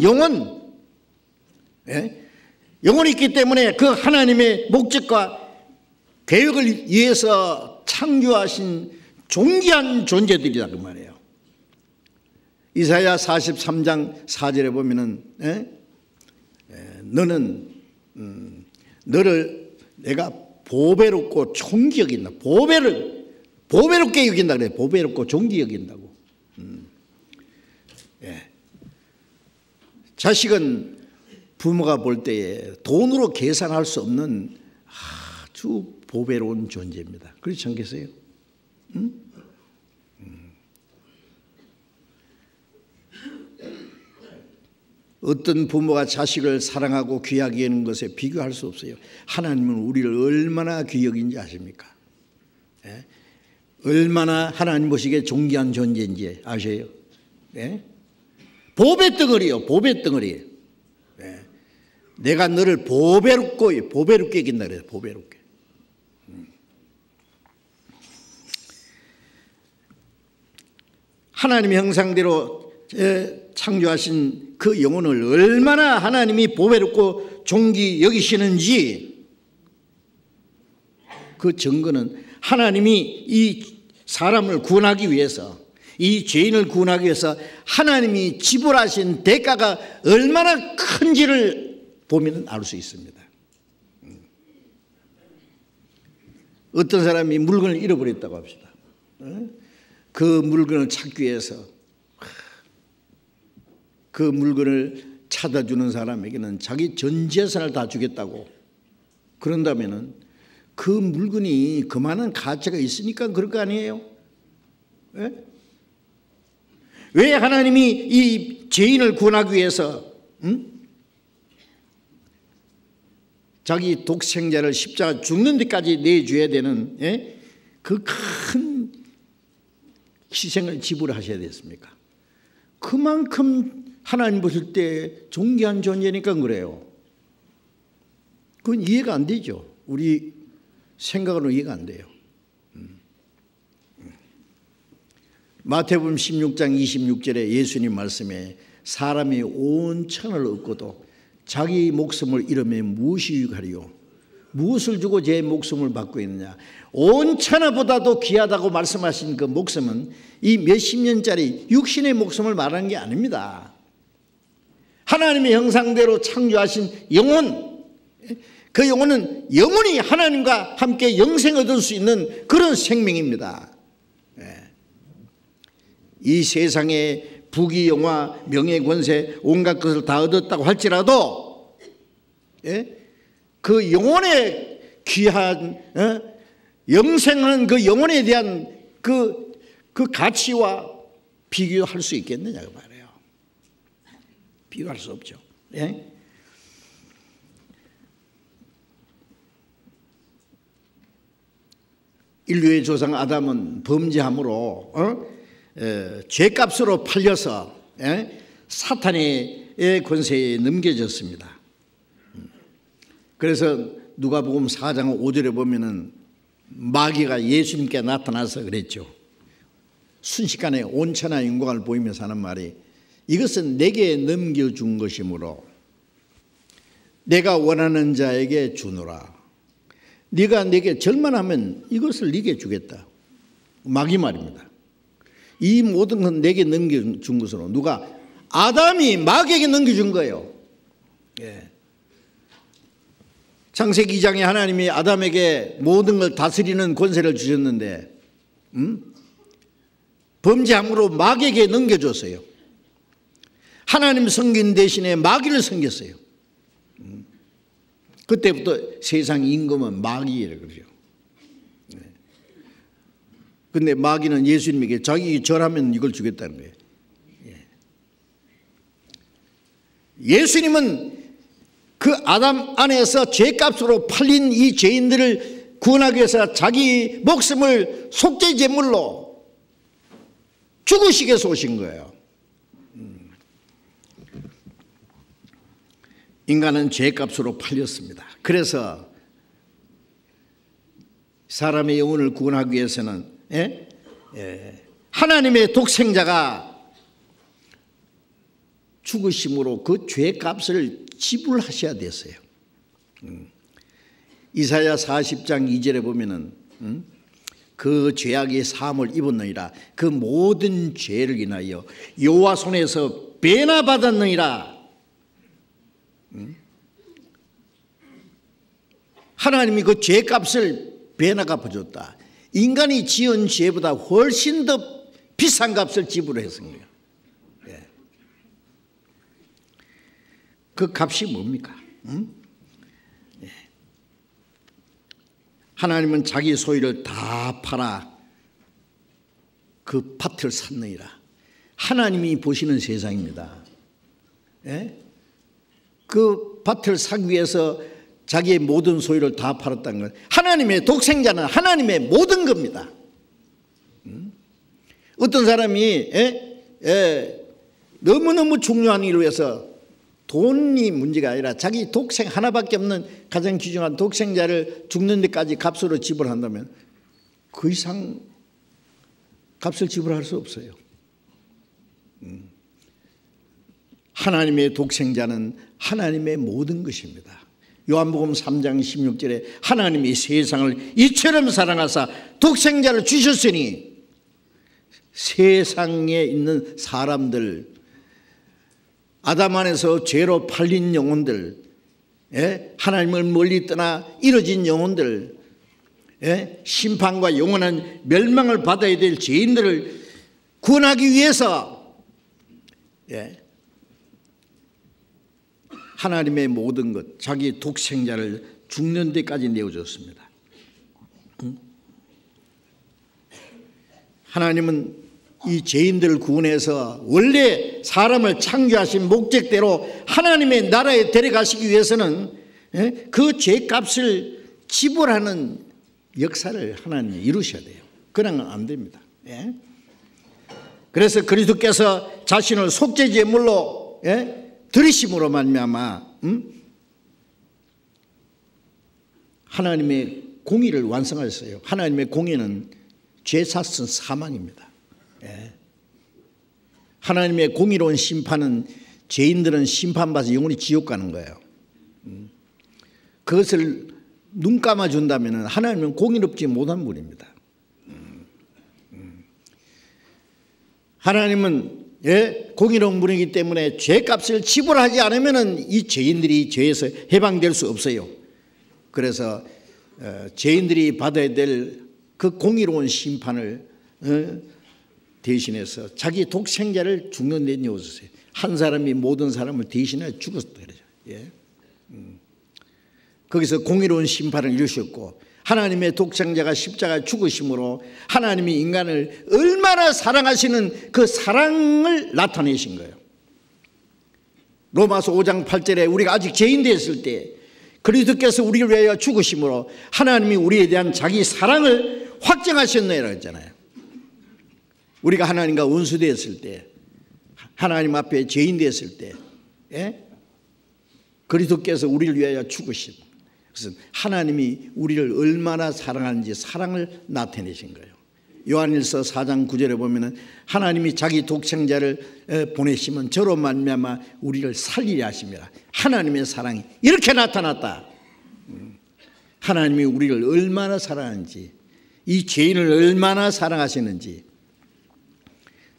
영혼이 있기 때문에 그 하나님의 목적과 계획을 위해서 창조하신 존귀한 존재들이다 그 말이에요. 이사야 43장 4절에 보면은 너를 내가 보배롭고 존귀 여긴다. 보배롭게 여긴다 그래요. 보배롭고 존귀 여긴다고. 자식은 부모가 볼 때에 돈으로 계산할 수 없는 아주 보배로운 존재입니다. 그렇지 않겠어요? 어떤 부모가 자식을 사랑하고 귀하게 여기는 것에 비교할 수 없어요. 하나님은 우리를 얼마나 귀히 여긴지 아십니까? 얼마나 하나님 보시기에 존귀한 존재인지 아세요? 보배덩어리요. 보배덩어리. 내가 너를 보배롭게 여긴다 그래요. 보배롭게. 하나님의 형상대로 창조하신 그 영혼을 얼마나 하나님이 보배롭고 존귀 여기시는지 그 증거는 하나님이 이 사람을 구원하기 위해서 이 죄인을 구원하기 위해서 하나님이 지불하신 대가가 얼마나 큰지를 보면 알 수 있습니다. 어떤 사람이 물건을 잃어버렸다고 합시다. 그 물건을 찾기 위해서 그 물건을 찾아주는 사람에게는 자기 전 재산을 다 주겠다고 그런다면은 그 물건이 그만한 가치가 있으니까 그럴 거 아니에요? 예? 왜 하나님이 이 죄인을 구원하기 위해서 자기 독생자를 십자가 죽는 데까지 내줘야 되는 그 큰 희생을 지불하셔야 됐습니까? 그만큼 하나님 보실 때 존귀한 존재니까 그래요. 그건 이해가 안 되죠. 우리 생각으로 이해가 안 돼요. 마태복음 16장 26절에 예수님 말씀에 사람이 온 천을 얻고도 자기 목숨을 잃으면 무엇이 유익하리요? 무엇을 주고 제 목숨을 받고 있느냐? 온 천하보다도 귀하다고 말씀하신 그 목숨은 이 몇십 년짜리 육신의 목숨을 말하는 게 아닙니다. 하나님의 형상대로 창조하신 영혼, 그 영혼은 영원히 하나님과 함께 영생을 얻을 수 있는 그런 생명입니다. 이 세상에 부귀 영화 명예 권세 온갖 것을 다 얻었다고 할지라도 그 영혼의 귀한 영생하는 그 영혼에 대한 그 가치와 비교할 수 있겠느냐고 말해요. 비교할 수 없죠. 인류의 조상 아담은 범죄함으로 죄값으로 팔려서 사탄의 권세에 넘겨졌습니다. 그래서 누가복음 4장 5절에 보면은 마귀가 예수님께 나타나서 그랬죠. 순식간에 온 천하 영광을 보이면서 하는 말이 이것은 내게 넘겨준 것이므로 내가 원하는 자에게 주노라. 네가 내게 절만하면 이것을 네게 주겠다. 마귀 말입니다. 이 모든 건 내게 넘겨준 것으로 누가 아담이 마귀에게 넘겨준 거예요. 창세기 2장에 하나님이 아담에게 모든 걸 다스리는 권세를 주셨는데 범죄함으로 마귀에게 넘겨줬어요. 하나님 섬긴 대신에 마귀를 섬겼어요. 그때부터 세상 임금은 마귀라 그러죠. 근데 마귀는 예수님에게 자기 절하면 이걸 주겠다는 거예요. 예수님은 그 아담 안에서 죄값으로 팔린 이 죄인들을 구원하기 위해서 자기 목숨을 속죄 제물로 죽으시기 위해서 오신 거예요. 인간은 죄값으로 팔렸습니다. 그래서 사람의 영혼을 구원하기 위해서는 하나님의 독생자가 죽으심으로 그 죄값을 지불하셔야 됐어요. 이사야 40장 2절에 보면은 그 죄악의 사함을 입었느니라. 그 모든 죄를 인하여 여호와 손에서 배나 받았느니라. 하나님이 그 죄값을 배나 갚아줬다. 인간이 지은 죄보다 훨씬 더 비싼 값을 지불했습니다. 그 값이 뭡니까? 하나님은 자기 소유를 다 팔아 그 밭을 샀느니라. 하나님이 보시는 세상입니다. 그 밭을 사기 위해서 자기의 모든 소유를 다 팔았다는 건 하나님의 독생자는 하나님의 모든 겁니다. 어떤 사람이 너무너무 중요한 일을 위해서 돈이 문제가 아니라 자기 독생 하나밖에 없는 가장 귀중한 독생자를 죽는 데까지 값으로 지불한다면 그 이상 값을 지불할 수 없어요. 하나님의 독생자는 하나님의 모든 것입니다. 요한복음 3장 16절에 하나님이 세상을 이처럼 사랑하사 독생자를 주셨으니 세상에 있는 사람들, 아담 안에서 죄로 팔린 영혼들, 하나님을 멀리 떠나 이뤄진 영혼들, 심판과 영원한 멸망을 받아야 될 죄인들을 구원하기 위해서 하나님의 모든 것, 자기 독생자를 죽는 데까지 내어줬습니다. 하나님은 이 죄인들을 구원해서 원래 사람을 창조하신 목적대로 하나님의 나라에 데려가시기 위해서는 그 죄값을 지불하는 역사를 하나님이 이루셔야 돼요. 그러면 안 됩니다. 그래서 그리스도께서 자신을 속죄 제물로 들이심으로 말미암아 하나님의 공의를 완성하셨어요. 하나님의 공의는 죄 샀은 사망입니다. 하나님의 공의로운 심판은 죄인들은 심판받아서 영원히 지옥 가는 거예요. 그것을 눈 감아준다면 하나님은 공의롭지 못한 분입니다. 하나님은 공의로운 분이기 때문에 죄값을 지불하지 않으면 이 죄인들이 죄에서 해방될 수 없어요. 그래서 죄인들이 받아야 될 그 공의로운 심판을 대신해서 자기 독생자를 죽는 데 내어주세요. 한 사람이 모든 사람을 대신해 죽었다 그러죠. 거기서 공의로운 심판을 이루셨고 하나님의 독생자가 십자가에 죽으심으로 하나님이 인간을 얼마나 사랑하시는 그 사랑을 나타내신 거예요. 로마서 5장 8절에 우리가 아직 죄인 되었을 때 그리스도께서 우리를 위하여 죽으심으로 하나님이 우리에 대한 자기 사랑을 확정하셨네라고 했잖아요. 우리가 하나님과 원수 되었을 때, 하나님 앞에 죄인 되었을 때 그리스도께서 우리를 위하여 죽으신, 그래서 하나님이 우리를 얼마나 사랑하는지 사랑을 나타내신 거예요. 요한일서 4장 9절에 보면 하나님이 자기 독생자를 보내시면 저로 말미암아 우리를 살리려 하십니다. 하나님의 사랑이 이렇게 나타났다. 하나님이 우리를 얼마나 사랑하는지, 이 죄인을 얼마나 사랑하시는지,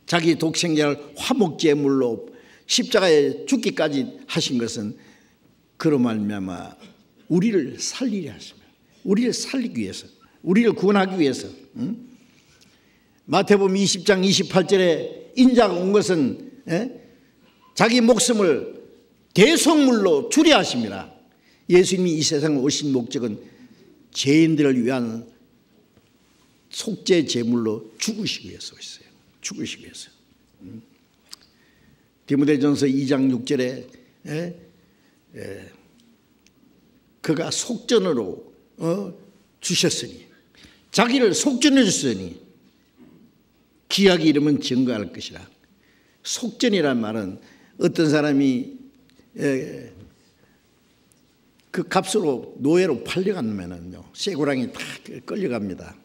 자기 독생자를 화목제물로 십자가에 죽기까지 하신 것은 그로 말미암아 우리를 살리려 하십니다. 우리를 살리기 위해서, 우리를 구원하기 위해서. 마태복음 20장 28절에 인자가 온 것은 자기 목숨을 대속물로 주려 하십니다. 예수님이 이 세상에 오신 목적은 죄인들을 위한 속죄 제물로 죽으시기 위해서 오셨어요. 죽으시기 위해서. 디모데전서 2장 6절에 그가 속전으로 주셨으니, 자기를 속전해 주셨으니 기약이 이르면 증거할 것이라. 속전이란 말은 어떤 사람이 그 값으로 노예로 팔려가면은요, 쇠고랑이 다 끌려갑니다.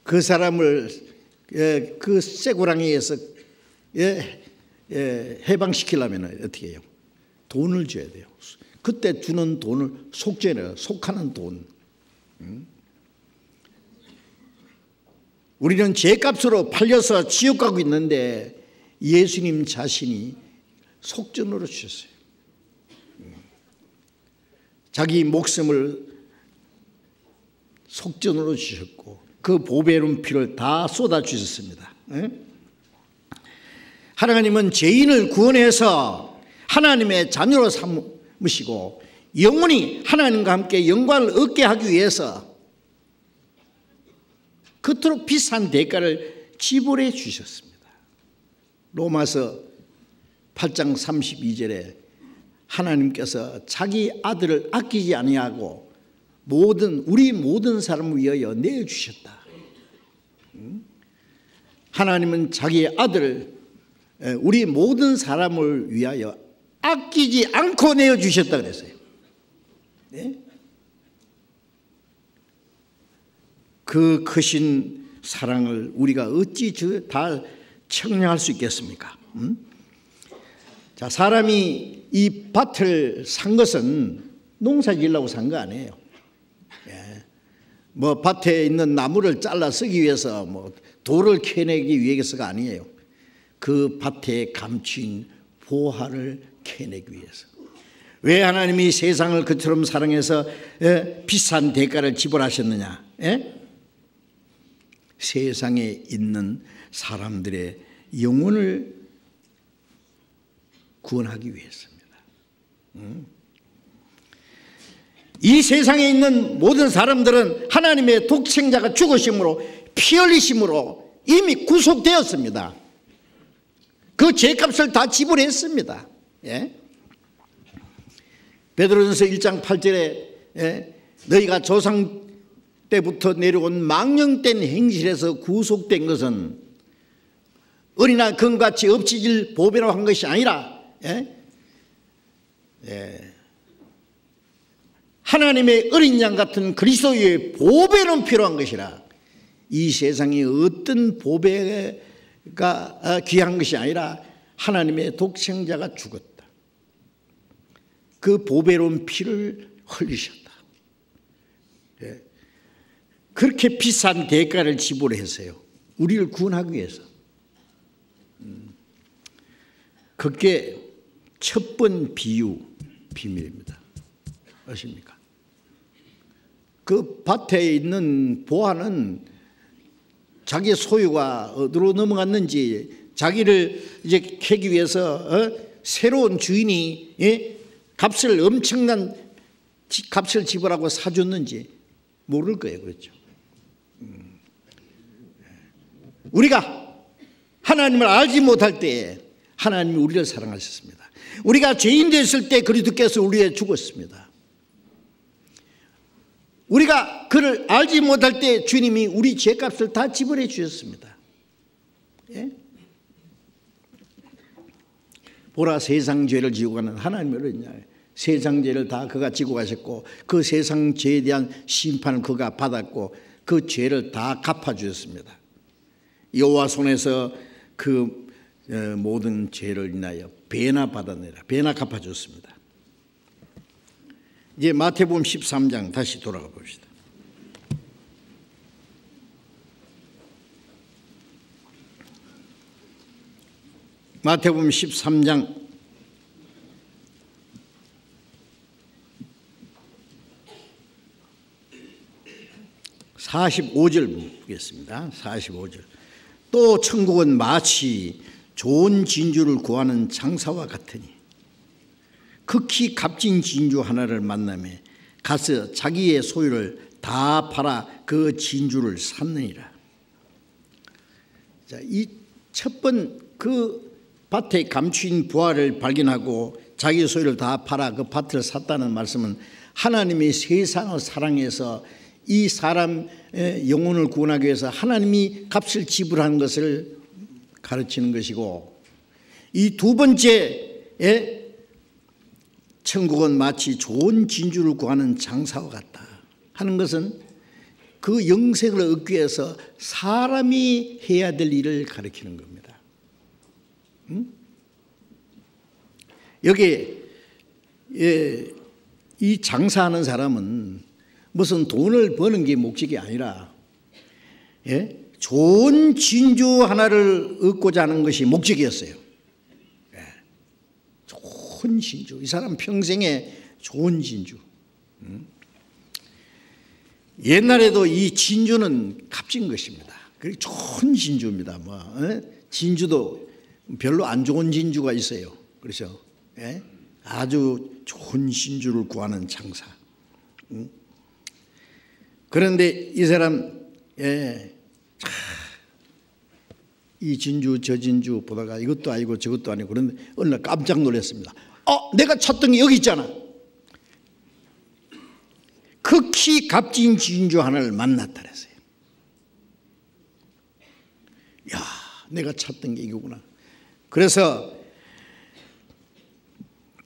그 사람을 그 쇠고랑이에서 해방시키려면 어떻게 해요? 돈을 줘야 돼요. 그때 주는 돈을 속죄해요. 속하는 돈. 우리는 죄값으로 팔려서 지옥 가고 있는데 예수님 자신이 속전으로 주셨어요. 자기 목숨을 속전으로 주셨고 그 보배로운 피를 다 쏟아 주셨습니다. 하나님은 죄인을 구원해서 하나님의 자녀로 삼으시고 영원히 하나님과 함께 영광을 얻게 하기 위해서 그토록 비싼 대가를 지불해 주셨습니다. 로마서 8장 32절에 하나님께서 자기 아들을 아끼지 아니하고 우리 모든 사람을 위하여 내어주셨다. 하나님은 자기 아들을 우리 모든 사람을 위하여 아끼지 않고 내어주셨다 그랬어요. 네? 그 크신 사랑을 우리가 어찌 다 청량할 수 있겠습니까? 자, 사람이 이 밭을 산 것은 농사 지으려고 산 거 아니에요. 뭐 밭에 있는 나무를 잘라 쓰기 위해서 뭐 돌을 캐내기 위해서가 아니에요. 그 밭에 감추인 보화를 캐내기 위해서. 왜 하나님이 세상을 그처럼 사랑해서 비싼 대가를 지불하셨느냐? 세상에 있는 사람들의 영혼을 구원하기 위해서입니다. 이 세상에 있는 모든 사람들은 하나님의 독생자가 죽으심으로, 피 흘리심으로 이미 구속되었습니다. 그 죄값을 다 지불했습니다. 베드로전서 1장 8절에 너희가 조상 때부터 내려온 망령된 행실에서 구속된 것은 어린아 금같이 없어질 보배로 한 것이 아니라 하나님의 어린 양 같은 그리스도의 보배는 필요한 것이라. 이 세상에 어떤 보배가 귀한 것이 아니라 하나님의 독생자가 죽었다. 그 보배로운 피를 흘리셨다. 그렇게 비싼 대가를 지불했어요. 우리를 구원하기 위해서. 그게 첫 번 비유 비밀입니다. 아십니까? 그 밭에 있는 보화는 자기 소유가 어디로 넘어갔는지, 자기를 이제 캐기 위해서 새로운 주인이 값을 엄청난 값을 지불하고 사줬는지 모를 거예요. 그렇죠? 우리가 하나님을 알지 못할 때에 하나님이 우리를 사랑하셨습니다. 우리가 죄인 됐을 때 그리스도께서 우리에 죽었습니다. 우리가 그를 알지 못할 때 주님이 우리 죄값을 다 지불해 주셨습니다. 보라, 세상 죄를 지고 가는 하나님의 어린 양, 세상 죄를 다 그가 지고 가셨고 그 세상 죄에 대한 심판을 그가 받았고 그 죄를 다 갚아주셨습니다. 여호와 손에서 그 모든 죄를 인하여 배나 받아내라, 배나 갚아줬습니다. 이제 마태복음 13장 다시 돌아가 봅시다. 마태복음 13장 45절 보겠습니다. 45절. 또 천국은 마치 좋은 진주를 구하는 장사와 같으니 극히 값진 진주 하나를 만나매 가서 자기의 소유를 다 팔아 그 진주를 샀느니라. 자, 이 첫 번 그 밭에 감추인 부화를 발견하고 자기 소유를 다 팔아 그 밭을 샀다는 말씀은 하나님이 세상을 사랑해서 이 사람 영혼을 구원하기 위해서 하나님이 값을 지불하는 것을 가르치는 것이고, 이 두 번째에 천국은 마치 좋은 진주를 구하는 장사와 같다 하는 것은 그 영생을 얻기 위해서 사람이 해야 될 일을 가르치는 겁니다. 여기 이 장사하는 사람은 무슨 돈을 버는 게 목적이 아니라 좋은 진주 하나를 얻고자 하는 것이 목적이었어요. 좋은 진주, 이 사람 평생에 좋은 진주. 옛날에도 이 진주는 값진 것입니다. 그리고 좋은 진주입니다. 진주도 별로 안 좋은 진주가 있어요. 그렇죠? 아주 좋은 진주를 구하는 장사. 그런데 이 사람 이 진주 저 진주 보다가 이것도 아니고 저것도 아니고, 그런데 어느 날 깜짝 놀랐습니다. 내가 찾던 게 여기 있잖아. 극히 값진 진주 하나를 만났다 그랬어요. 야, 내가 찾던 게 이거구나. 그래서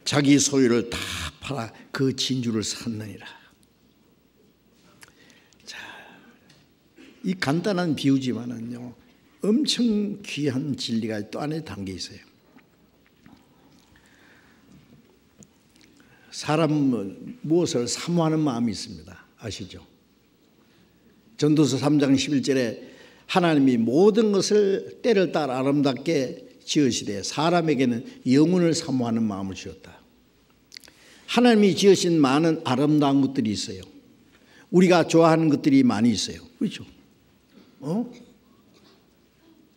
자기 소유를 다 팔아 그 진주를 샀느니라. 자, 이 간단한 비유지만은요, 엄청 귀한 진리가 또 안에 담겨 있어요. 사람은 무엇을 사모하는 마음이 있습니다. 아시죠? 전도서 3장 11절에 하나님이 모든 것을 때를 따라 아름답게 지으시되 사람에게는 영혼을 사모하는 마음을 주었다. 하나님이 지으신 많은 아름다운 것들이 있어요. 우리가 좋아하는 것들이 많이 있어요. 그렇죠?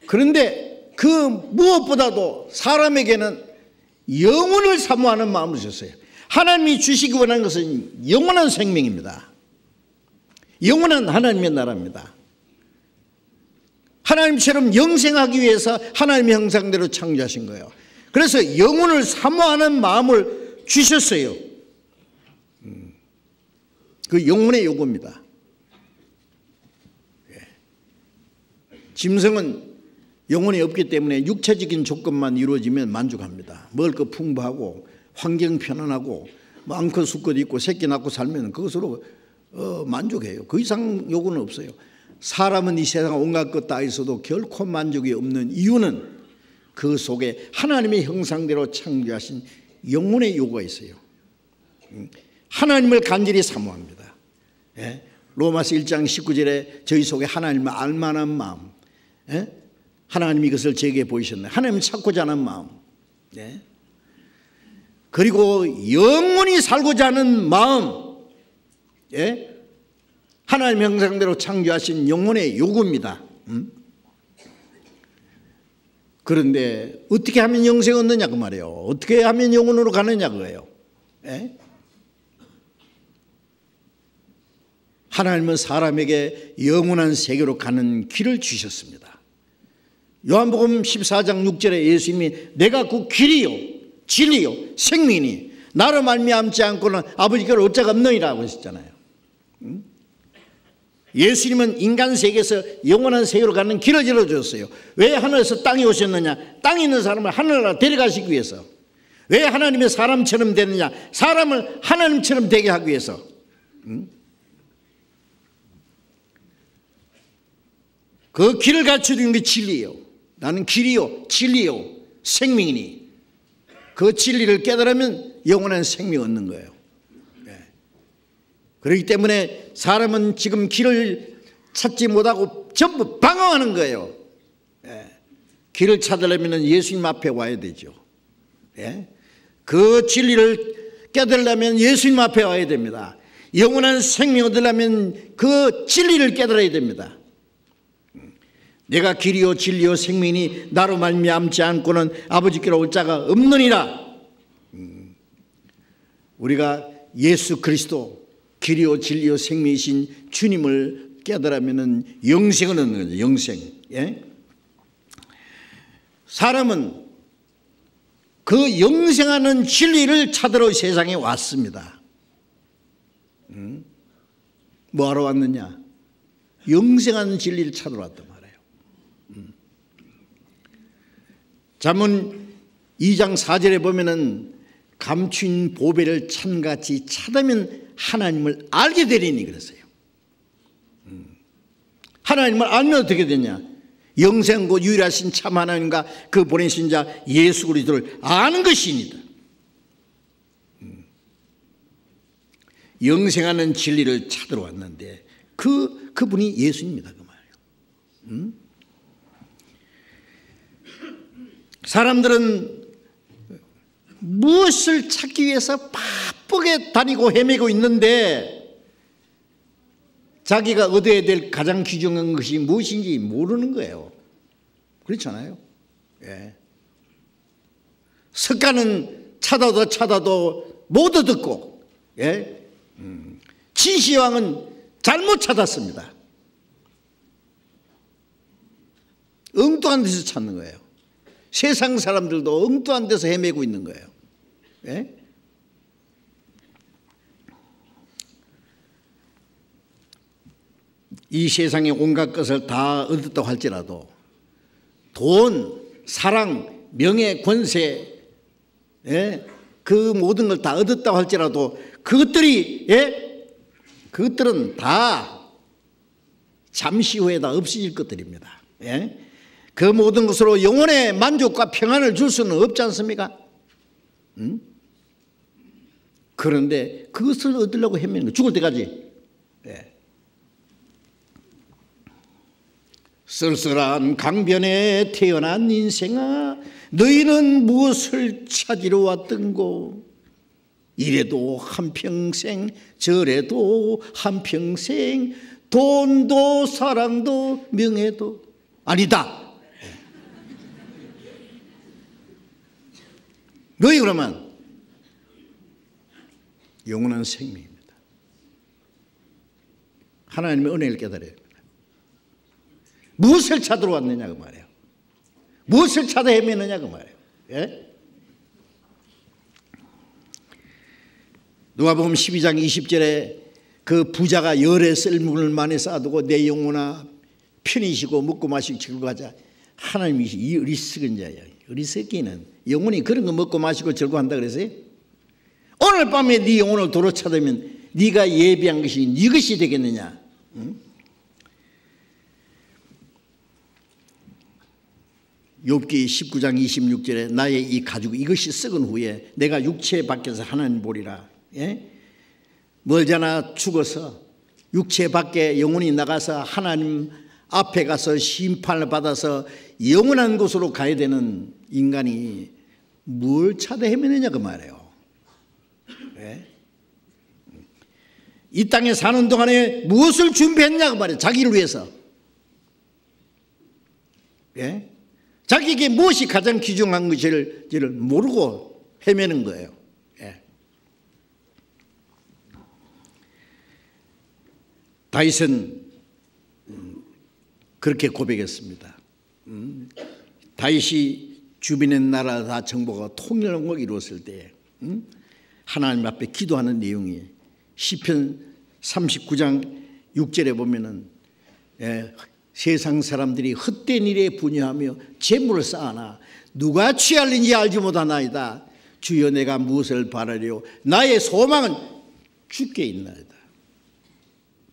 그런데 그 무엇보다도 사람에게는 영혼을 사모하는 마음을 주셨어요. 하나님이 주시기 원하는 것은 영원한 생명입니다. 영원한 하나님의 나라입니다. 하나님처럼 영생하기 위해서 하나님의 형상대로 창조하신 거예요. 그래서 영혼을 사모하는 마음을 주셨어요. 그 영혼의 요구입니다. 짐승은 영혼이 없기 때문에 육체적인 조건만 이루어지면 만족합니다. 먹을 거 풍부하고 환경 편안하고 많고 수컷 있고 새끼 낳고 살면 그것으로 만족해요. 그 이상 요구는 없어요. 사람은 이 세상 온갖 것 다 있어도 결코 만족이 없는 이유는 그 속에 하나님의 형상대로 창조하신 영혼의 요구가 있어요. 하나님을 간절히 사모합니다. 로마서 1장 19절에 저희 속에 하나님을 알만한 마음, 하나님이 이것을 제게 보이셨네. 하나님을 찾고자 하는 마음, 그리고 영원히 살고자 하는 마음, 하나님 형상대로 창조하신 영혼의 요구입니다. 그런데 어떻게 하면 영생 얻느냐 그 말이에요. 어떻게 하면 영혼으로 가느냐 그거예요. 하나님은 사람에게 영원한 세계로 가는 길을 주셨습니다. 요한복음 14장 6절에 예수님이 내가 그 길이요 진리요 생명이니 나로 말미암지 않고는 아버지께로 올 자가 없느니라고 하셨잖아요. 예수님은 인간 세계에서 영원한 세계로 가는 길을 열어주셨어요. 왜 하늘에서 땅에 오셨느냐? 땅에 있는 사람을 하늘나라 데려가시기 위해서. 왜 하나님의 사람처럼 되느냐? 사람을 하나님처럼 되게 하기 위해서. 그 길을 가르쳐주는 게 진리예요. 나는 길이요 진리요 생명이니 그 진리를 깨달으면 영원한 생명 얻는 거예요. 그렇기 때문에 사람은 지금 길을 찾지 못하고 전부 방황하는 거예요. 길을 찾으려면 예수님 앞에 와야 되죠. 그 진리를 깨달으려면 예수님 앞에 와야 됩니다. 영원한 생명 얻으려면 그 진리를 깨달아야 됩니다. 내가 길이요 진리요 생명이니 나로 말미암지 않고는 아버지께로 올 자가 없느니라. 우리가 예수 그리스도 길이요 진리요 생명이신 주님을 깨달으면 영생을 얻는 거죠. 영생. 사람은 그 영생하는 진리를 찾으러 세상에 왔습니다. 뭐하러 왔느냐? 영생하는 진리를 찾으러 왔단 말이에요. 잠언 2장 4절에 보면은 감추인 보배를 찬같이 찾으면 하나님을 알게 되리니 그랬어요. 하나님을 알면 어떻게 되냐? 영생고 유일하신 참 하나님과 그 보내신 자 예수 그리스도를 아는 것이니라. 영생하는 진리를 찾으러 왔는데 그분이 예수입니다. 그 말이에요. 사람들은 무엇을 찾기 위해서 바쁘게 다니고 헤매고 있는데 자기가 얻어야 될 가장 귀중한 것이 무엇인지 모르는 거예요. 그렇잖아요. 석가는 찾아도 못 얻었고, 진시황은 잘못 찾았습니다. 엉뚱한 데서 찾는 거예요. 세상 사람들도 엉뚱한 데서 헤매고 있는 거예요. 이 세상의 온갖 것을 다 얻었다고 할지라도 돈, 사랑, 명예, 권세, 그 모든 걸 다 얻었다고 할지라도 그것들은 다 잠시 후에 다 없어질 것들입니다. 그 모든 것으로 영혼의 만족과 평안을 줄 수는 없지 않습니까? 그런데 그것을 얻으려고 헤매는 거예요. 죽을 때까지. 쓸쓸한 강변에 태어난 인생아, 너희는 무엇을 찾으러 왔던고? 이래도 한평생 저래도 한평생, 돈도 사랑도 명예도 아니다. 너희 그러면 영원한 생명입니다. 하나님의 은혜를 깨달아야 합니다. 무엇을 찾으러 왔느냐 그 말이에요. 무엇을 찾아 헤매느냐 그 말이에요. 예? 누가복음 12장 20절에 그 부자가 열에 썰물을 많이 쌓아두고 내 영혼아 편히 쉬고 먹고 마시고 즐거워 하자. 하나님이 이 어리석은 자야. 어리석기는 영혼이 그런 거 먹고 마시고 즐거워한다 그랬어요? 오늘 밤에 네 영혼을 도로 찾으면 네가 예비한 것이 네 것이 되겠느냐? 응? 욥기 19장 26절에 나의 이 가죽 이것이 썩은 후에 내가 육체 밖에서 하나님 보리라. 예? 멀잖아 죽어서 육체 밖에 영혼이 나가서 하나님 앞에 가서 심판을 받아서 영원한 곳으로 가야 되는 인간이 뭘 찾아 헤매느냐 그 말이에요. 예? 이 땅에 사는 동안에 무엇을 준비했냐 그 말이에요. 자기를 위해서. 예? 자기에게 무엇이 가장 귀중한 것인지를 모르고 헤매는 거예요. 예. 다윗은 그렇게 고백했습니다. 다윗이 주변의 나라 다 정복하고 통일을 이루었을 때 하나님 앞에 기도하는 내용이 시편 39장 6절에 보면은 세상 사람들이 헛된 일에 분유하며 재물을 쌓아나 누가 취할는지 알지 못하나이다. 주여 내가 무엇을 바라리요? 나의 소망은 주께 있나이다.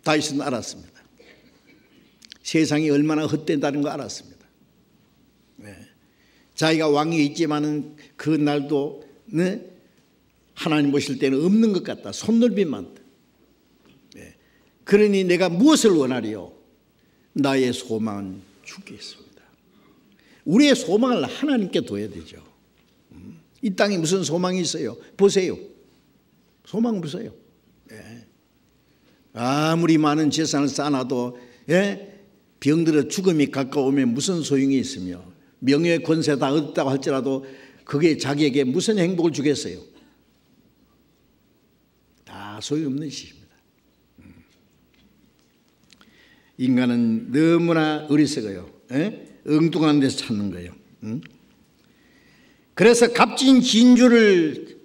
다윗은 알았습니다. 세상이 얼마나 헛된다는 거 알았습니다. 자기가 왕이 있지만은 그 날도 하나님 보실 때는 없는 것 같다. 손놀림만. 그러니 내가 무엇을 원하리요? 나의 소망은 주께 있습니다. 우리의 소망을 하나님께 둬야 되죠. 이 땅에 무슨 소망이 있어요? 보세요. 소망 없어요. 아무리 많은 재산을 쌓아놔도 병들어 죽음이 가까우면 무슨 소용이 있으며 명예 권세 다 얻었다고 할지라도 그게 자기에게 무슨 행복을 주겠어요? 다 소용없는 짓입니다. 인간은 너무나 어리석어요. 엉뚱한 데서 찾는 거예요. 그래서 값진 진주를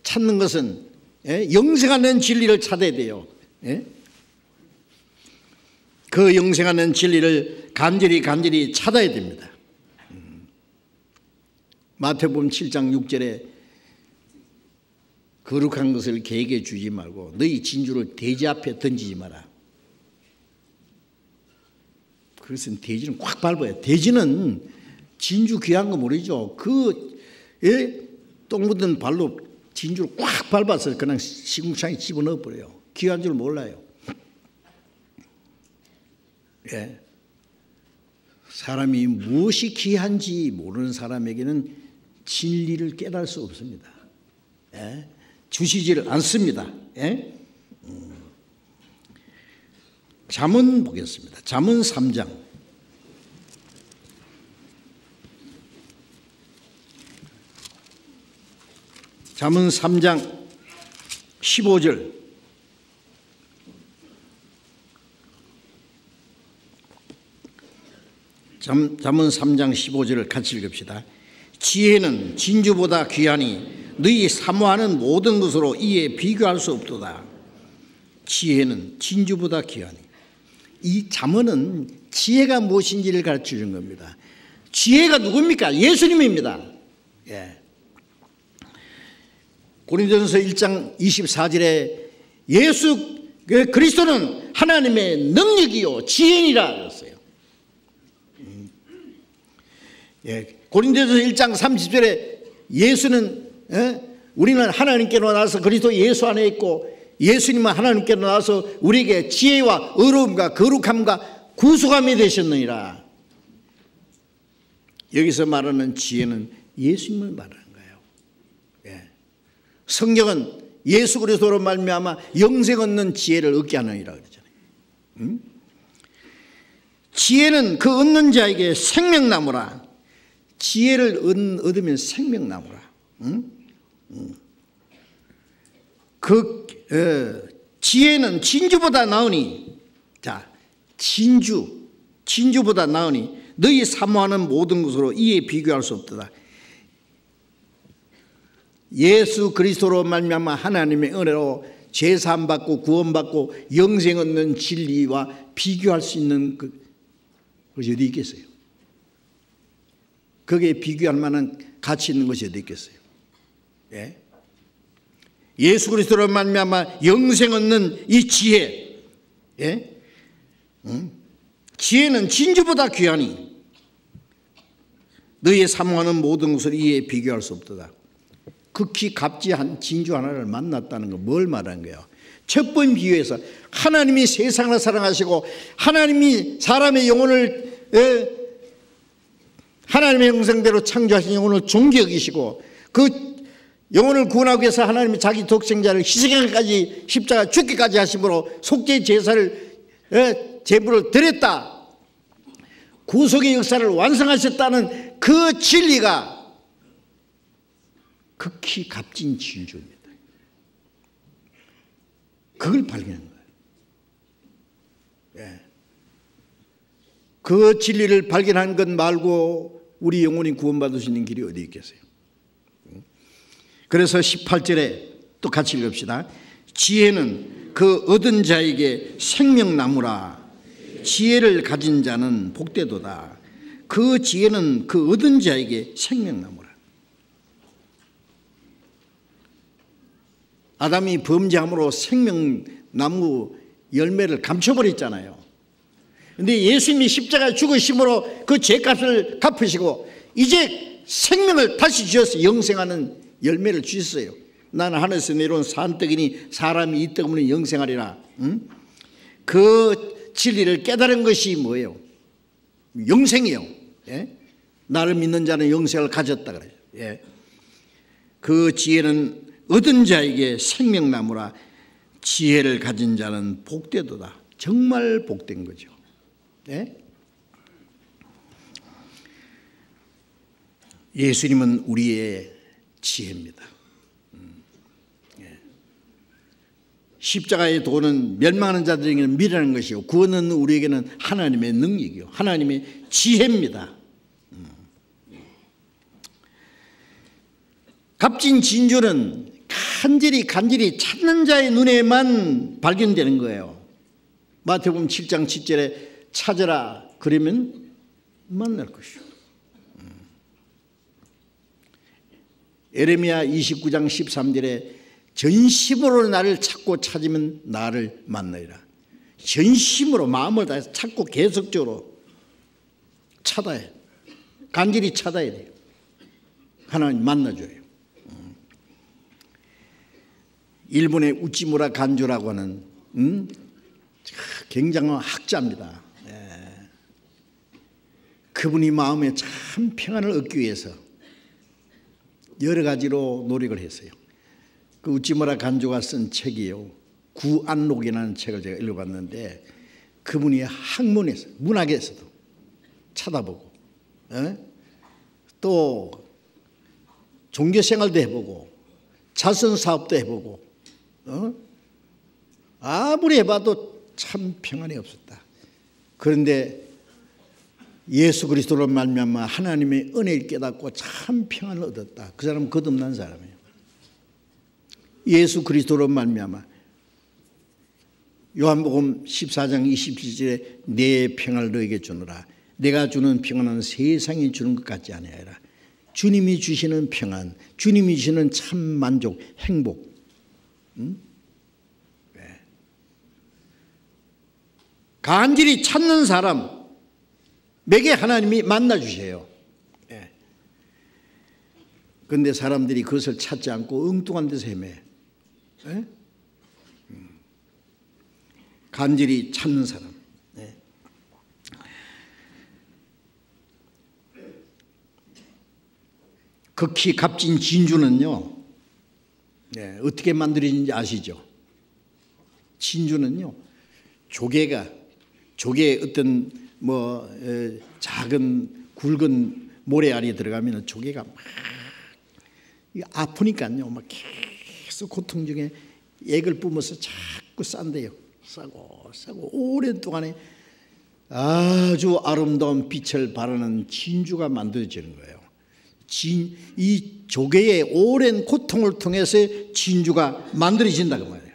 찾는 것은 영생하는 진리를 찾아야 돼요. 그 영생하는 진리를 간절히 찾아야 됩니다. 마태복음 7장 6절에 거룩한 것을 개에게 주지 말고 너희 진주를 돼지 앞에 던지지 마라. 그것은 돼지는 꽉 밟아요. 돼지는 진주 귀한 거 모르죠. 그 똥 묻은 발로 진주를 꽉 밟아서 그냥 시궁창에 집어넣어 버려요. 귀한 줄 몰라요. 사람이 무엇이 귀한지 모르는 사람에게는 진리를 깨달을 수 없습니다. 주시지를 않습니다. 잠언 보겠습니다. 잠언 3장. 잠언 3장 15절. 잠언 3장 15절을 같이 읽읍시다. 지혜는 진주보다 귀하니 너희 사모하는 모든 것으로 이에 비교할 수 없도다. 지혜는 진주보다 귀하니. 이 잠언은 지혜가 무엇인지를 가르쳐 주는 겁니다. 지혜가 누굽니까? 예수님입니다. 고린도전서 1장 24절에 예수 그리스도는 하나님의 능력이요 지혜니라 그랬어요. 고린도전서 1장 30절에 예수는 우리는 하나님께로 나와서 그리스도 예수 안에 있고 예수님은 하나님께로 나와서 우리에게 지혜와 의로움과 거룩함과 구속함이 되셨느니라. 여기서 말하는 지혜는 예수님을 말하는 거예요. 예. 성경은 예수 그리스도로 말미암아 영생 얻는 지혜를 얻게 하느니라 그러잖아요. 지혜는 그 얻는 자에게 생명나무라. 지혜를 얻으면 생명나무라. 지혜는 진주보다 나으니, 자, 진주보다 나으니 너희 사모하는 모든 것으로 이에 비교할 수 없도다. 예수 그리스도로 말미암아 하나님의 은혜로 죄사함 받고 구원받고 영생 얻는 진리와 비교할 수 있는 것이 어디 있겠어요? 거기에 비교할 만한 가치 있는 것이 어디 있겠어요? 예? 예수 그리스도로 말미암아 영생 얻는 이 지혜, 예? 지혜는 진주보다 귀하니 너희의 사모하는 모든 것을 이에 비교할 수 없도다. 극히 값지한 진주 하나를 만났다는 거 뭘 말하는 거예요? 첫 번 비유에서 하나님이 세상을 사랑하시고 하나님이 사람의 영혼을 하나님의 형상대로 창조하신 영혼을 존귀 여기시고 그 영혼을 구원하기 위해서 하나님이 자기 독생자를 희생하기까지 십자가 죽기까지 하심으로 속죄 제사를 제물을 드렸다. 구속의 역사를 완성하셨다는 그 진리가 극히 값진 진주입니다. 그걸 발견한 거예요. 예. 그 진리를 발견한 것 말고 우리 영혼이 구원받을 수 있는 길이 어디 있겠어요? 그래서 18절에 또 같이 읽읍시다. 지혜는 그 얻은 자에게 생명나무라. 지혜를 가진 자는 복되도다. 그 지혜는 그 얻은 자에게 생명나무라. 아담이 범죄함으로 생명나무 열매를 감춰버렸잖아요. 그런데 예수님이 십자가에 죽으심으로 그 죄값을 갚으시고 이제 생명을 다시 주셔서 영생하는 열매를 주셨어요. 나는 하늘에서 내려온 산떡이니 사람이 이 떡으로 영생하리라. 그 진리를 깨달은 것이 뭐예요? 영생이요. 예? 나를 믿는 자는 영생을 가졌다 그래요. 예. 그 지혜는 얻은 자에게 생명나무라. 지혜를 가진 자는 복되도다. 정말 복된 거죠. 예? 예수님은 우리의 지혜입니다. 예. 십자가의 도는 멸망하는 자들에게는 미련한 것이고 구원은 우리에게는 하나님의 능력이요 하나님의 지혜입니다. 값진 진주는 간절히 찾는 자의 눈에만 발견되는 거예요. 마태복음 7장 7절에 찾으라 그러면 만날 것이요. 에레미야 29장 13절에 전심으로 나를 찾고 찾으면 나를 만나리라. 전심으로 마음을 다해서 찾고 계속적으로 찾아야 해요. 간절히 찾아야 돼요. 하나님 만나줘요. 일본의 우찌무라 간조라고 하는 굉장한 학자입니다. 그분이 마음에 참 평안을 얻기 위해서 여러 가지로 노력을 했어요. 그 우찌무라 간조가 쓴 책이에요. 구안록이라는 책을 제가 읽어봤는데 그분이 학문에서 문학에서도 찾아보고 또 종교생활도 해보고 자선사업도 해보고 아무리 해봐도 참 평안이 없었다. 그런데 예수 그리스도로 말미암아 하나님의 은혜를 깨닫고 참 평안을 얻었다. 그 사람은 거듭난 사람이에요. 예수 그리스도로 말미암아 요한복음 14장 27절에 내 평안을 너에게 주노라. 내가 주는 평안은 세상이 주는 것 같지 아니하리라. 주님이 주시는 평안, 주님이 주시는 참 만족, 행복. 네. 간절히 찾는 사람에게 하나님이 만나 주셔요. 그런데 네. 사람들이 그것을 찾지 않고 엉뚱한 데서 헤매. 네? 간절히 찾는 사람. 네. 극히 값진 진주는요, 어떻게 만들어진지 아시죠? 진주는요, 조개의 어떤 작은 굵은 모래알이 들어가면 조개가 막 아프니까요, 막 계속 고통 중에 액을 뿜어서 자꾸 싼대요. 싸고 오랜 동안에 아주 아름다운 빛을 발하는 진주가 만들어지는 거예요. 이 조개의 오랜 고통을 통해서 진주가 만들어진다고 말이에요.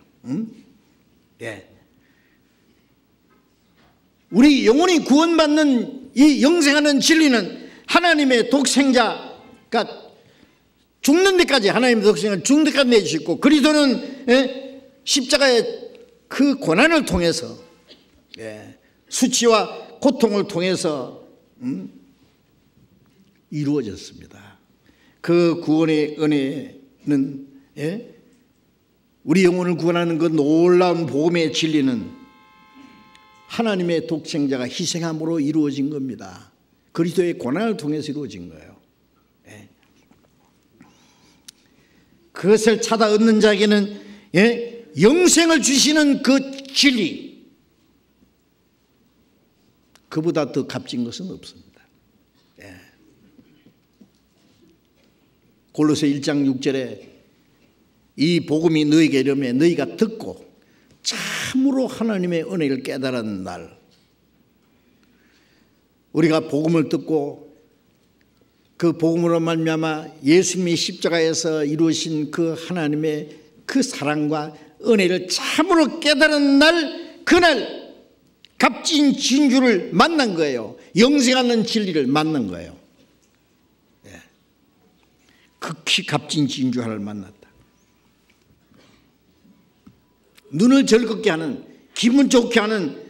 우리 영혼이 구원받는 이 영생하는 진리는 하나님의 독생자가 죽는 데까지, 하나님의 독생자가 죽는 데까지 내주셨고, 그리스도는 십자가의 그 고난을 통해서, 수치와 고통을 통해서 이루어졌습니다. 그 구원의 은혜는, 우리 영혼을 구원하는 그 놀라운 복음의 진리는 하나님의 독생자가 희생함으로 이루어진 겁니다. 그리스도의 고난을 통해서 이루어진 거예요. 그것을 찾아 얻는 자에게는 영생을 주시는 그 진리, 그보다 더 값진 것은 없습니다. 골로새 1장 6절에 이 복음이 너희에게 이르매 너희가 듣고 참으로 하나님의 은혜를 깨달은 날, 우리가 복음을 듣고 그 복음으로 말미암아 예수님이 십자가에서 이루신 그 하나님의 그 사랑과 은혜를 참으로 깨달은 날, 그날 값진 진주를 만난 거예요. 영생하는 진리를 만난 거예요. 극히 값진 진주 하나를 만났다. 눈을 즐겁게 하는, 기분 좋게 하는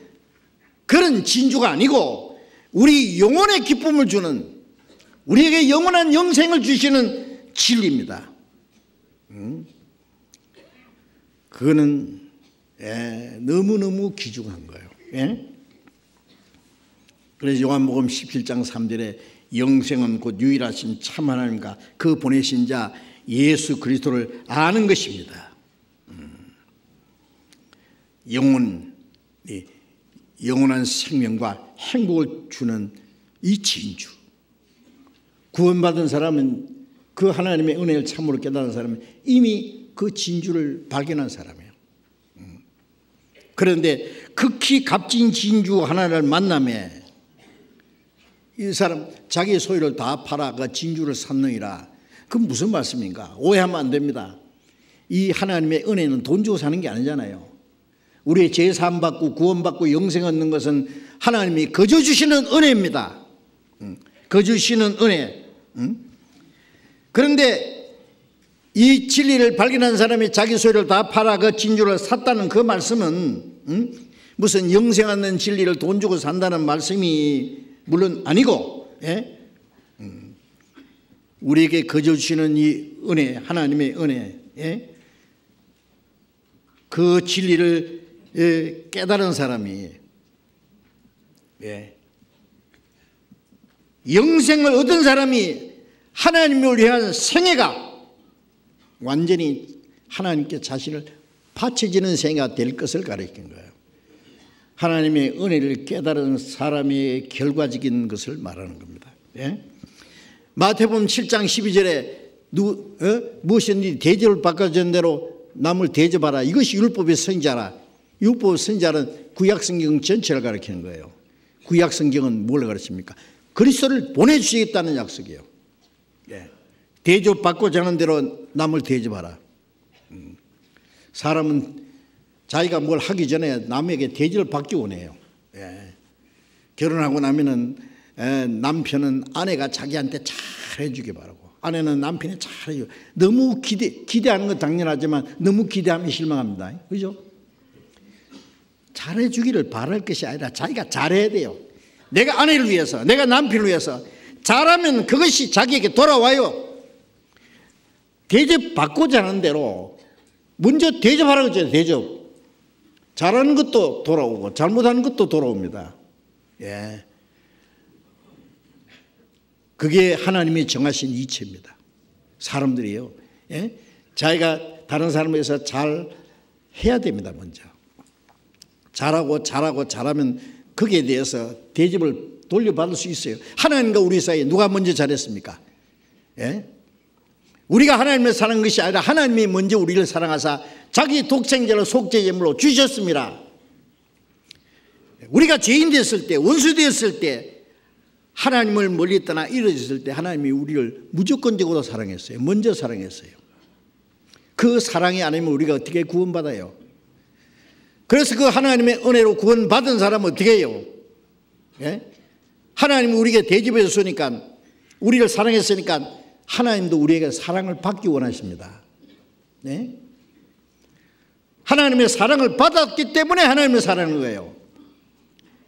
그런 진주가 아니고 우리 영혼의 기쁨을 주는, 우리에게 영원한 영생을 주시는 진리입니다. 그거는 너무너무 귀중한 거예요. 그래서 요한복음 17장 3절에 영생은 곧 유일하신 참 하나님과 그 보내신 자 예수 그리스도를 아는 것입니다. 영원한 생명과 행복을 주는 이 진주, 구원받은 사람은, 그 하나님의 은혜를 참으로 깨달은 사람은 이미 그 진주를 발견한 사람이에요. 그런데 극히 값진 진주 하나를 만남에 이 사람 자기 소유를 다 팔아 그 진주를 샀느니라. 그건 무슨 말씀인가? 오해하면 안 됩니다. 이 하나님의 은혜는 돈 주고 사는 게 아니잖아요. 우리의 죄 사함 받고 구원받고 영생 얻는 것은 하나님이 거저 주시는 은혜입니다. 거저 주시는 은혜. 그런데 이 진리를 발견한 사람이 자기 소유를 다 팔아 그 진주를 샀다는 그 말씀은 무슨 영생 얻는 진리를 돈 주고 산다는 말씀이 물론 아니고, 우리에게 거저 주시는 이 은혜, 하나님의 은혜, 그 진리를 깨달은 사람이 영생을 얻은 사람이 하나님을 위한 생애가 완전히 하나님께 자신을 바쳐지는 생애가 될 것을 가리킨 거예요. 하나님의 은혜를 깨달은 사람의 결과적인 것을 말하는 겁니다. 마태복음 7장 12절에 무엇이든지 대접을 바꿔준 대로 남을 대접하라. 이것이 율법의 선지자라. 율법의 선지자는 구약성경 전체를 가리키는 거예요. 구약성경은 뭘 가르칩니까? 그리스도를 보내주시겠다는 약속이에요. 대접받고자 하는 대로 남을 대접하라. 사람은 자기가 뭘 하기 전에 남에게 대접을 받기 원해요. 결혼하고 나면은 남편은 아내가 자기한테 잘해주기 바라고, 아내는 남편이 잘해주고, 너무 기대하는 건 당연하지만 너무 기대하면 실망합니다. 그죠? 잘해주기를 바랄 것이 아니라 자기가 잘해야 돼요. 내가 아내를 위해서, 내가 남편을 위해서 잘하면 그것이 자기에게 돌아와요. 대접받고자 하는 대로 먼저 대접하라고 했죠. 대접. 잘하는 것도 돌아오고 잘못하는 것도 돌아옵니다. 그게 하나님이 정하신 이치입니다. 사람들이요. 예? 자기가 다른 사람에 대해서 잘 해야 됩니다. 먼저 잘하면 거기에 대해서 대접을 돌려받을 수 있어요. 하나님과 우리 사이에 누가 먼저 잘했습니까? 예? 우리가 하나님을 사랑한 것이 아니라 하나님이 먼저 우리를 사랑하사 자기 독생자를 속죄제물로 주셨습니다. 우리가 죄인 됐을 때, 원수 되었을 때, 하나님을 멀리 떠나 이루어졌을 때 하나님이 우리를 무조건적으로 사랑했어요. 먼저 사랑했어요. 그 사랑이 아니면 우리가 어떻게 구원받아요? 그래서 그 하나님의 은혜로 구원받은 사람은 어떻게 해요? 예? 하나님이 우리에게 대접해 줬으니까, 우리를 사랑했으니까 하나님도 우리에게 사랑을 받기 원하십니다. 네? 하나님의 사랑을 받았기 때문에 하나님을 사랑하는 거예요.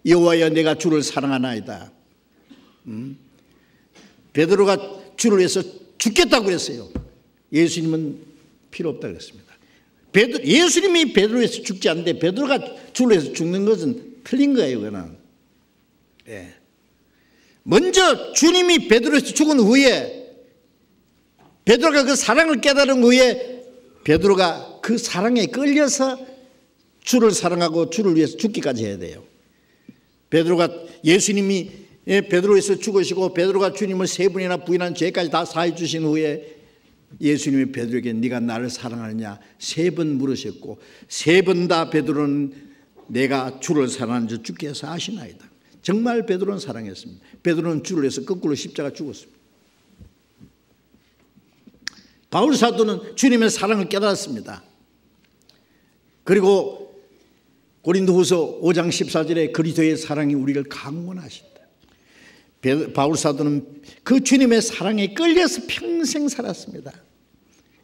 여호와여 내가 주를 사랑하나이다. 베드로가 주를 위해서 죽겠다고 그랬어요. 예수님은 필요 없다고 그랬습니다. 예수님이 베드로를 위해서 죽지 않는데 베드로가 주를 위해서 죽는 것은 틀린 거예요. 그는. 예. 먼저 주님이 베드로에서 죽은 후에, 베드로가 그 사랑을 깨달은 후에 베드로가 그 사랑에 끌려서 주를 사랑하고 주를 위해서 죽기까지 해야 돼요. 베드로가 예수님이 베드로에서 죽으시고 베드로가 주님을 3번이나 부인한 죄까지 다 사해 주신 후에 예수님이 베드로에게 네가 나를 사랑하느냐 3번 물으셨고 3번 다 베드로는 내가 주를 사랑하는 줄 주께서 아시나이다. 정말 베드로는 사랑했습니다. 베드로는 주를 위해서 거꾸로 십자가 죽었습니다. 바울 사도는 주님의 사랑을 깨달았습니다. 그리고 고린도후서 5장 14절에 그리스도의 사랑이 우리를 강권하신다. 바울 사도는 그 주님의 사랑에 끌려서 평생 살았습니다.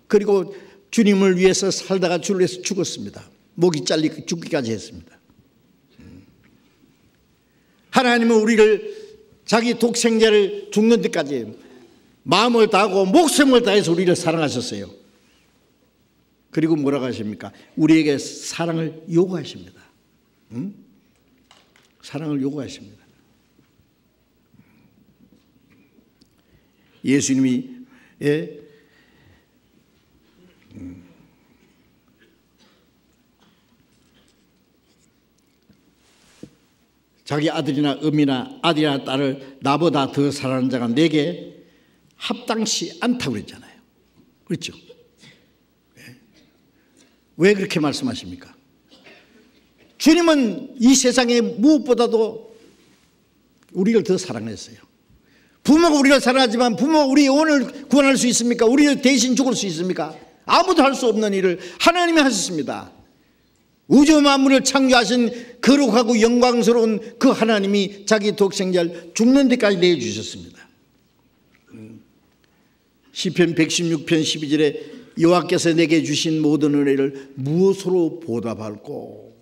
그리고 주님을 위해서 살다가 주를 위해서 죽었습니다. 목이 잘리고 죽기까지 했습니다. 하나님은 우리를 자기 독생자를 죽는 데까지 마음을 다하고 목숨을 다해서 우리를 사랑하셨어요. 그리고 뭐라고 하십니까? 우리에게 사랑을 요구하십니다. 사랑을 요구하십니다. 예수님이 자기 아들이나 어미나 아들이나 딸을 나보다 더 사랑하는 자가 내게 합당치 않다고 그랬잖아요. 그렇죠? 왜 그렇게 말씀하십니까? 주님은 이 세상에 무엇보다도 우리를 더 사랑했어요. 부모가 우리를 사랑하지만 부모가 우리 영혼을 구원할 수 있습니까? 우리를 대신 죽을 수 있습니까? 아무도 할 수 없는 일을 하나님이 하셨습니다. 우주 만물을 창조하신 거룩하고 영광스러운 그 하나님이 자기 독생자를 죽는 데까지 내주셨습니다. 시편 116편 12절에 여호와께서 내게 주신 모든 은혜를 무엇으로 보답할꼬?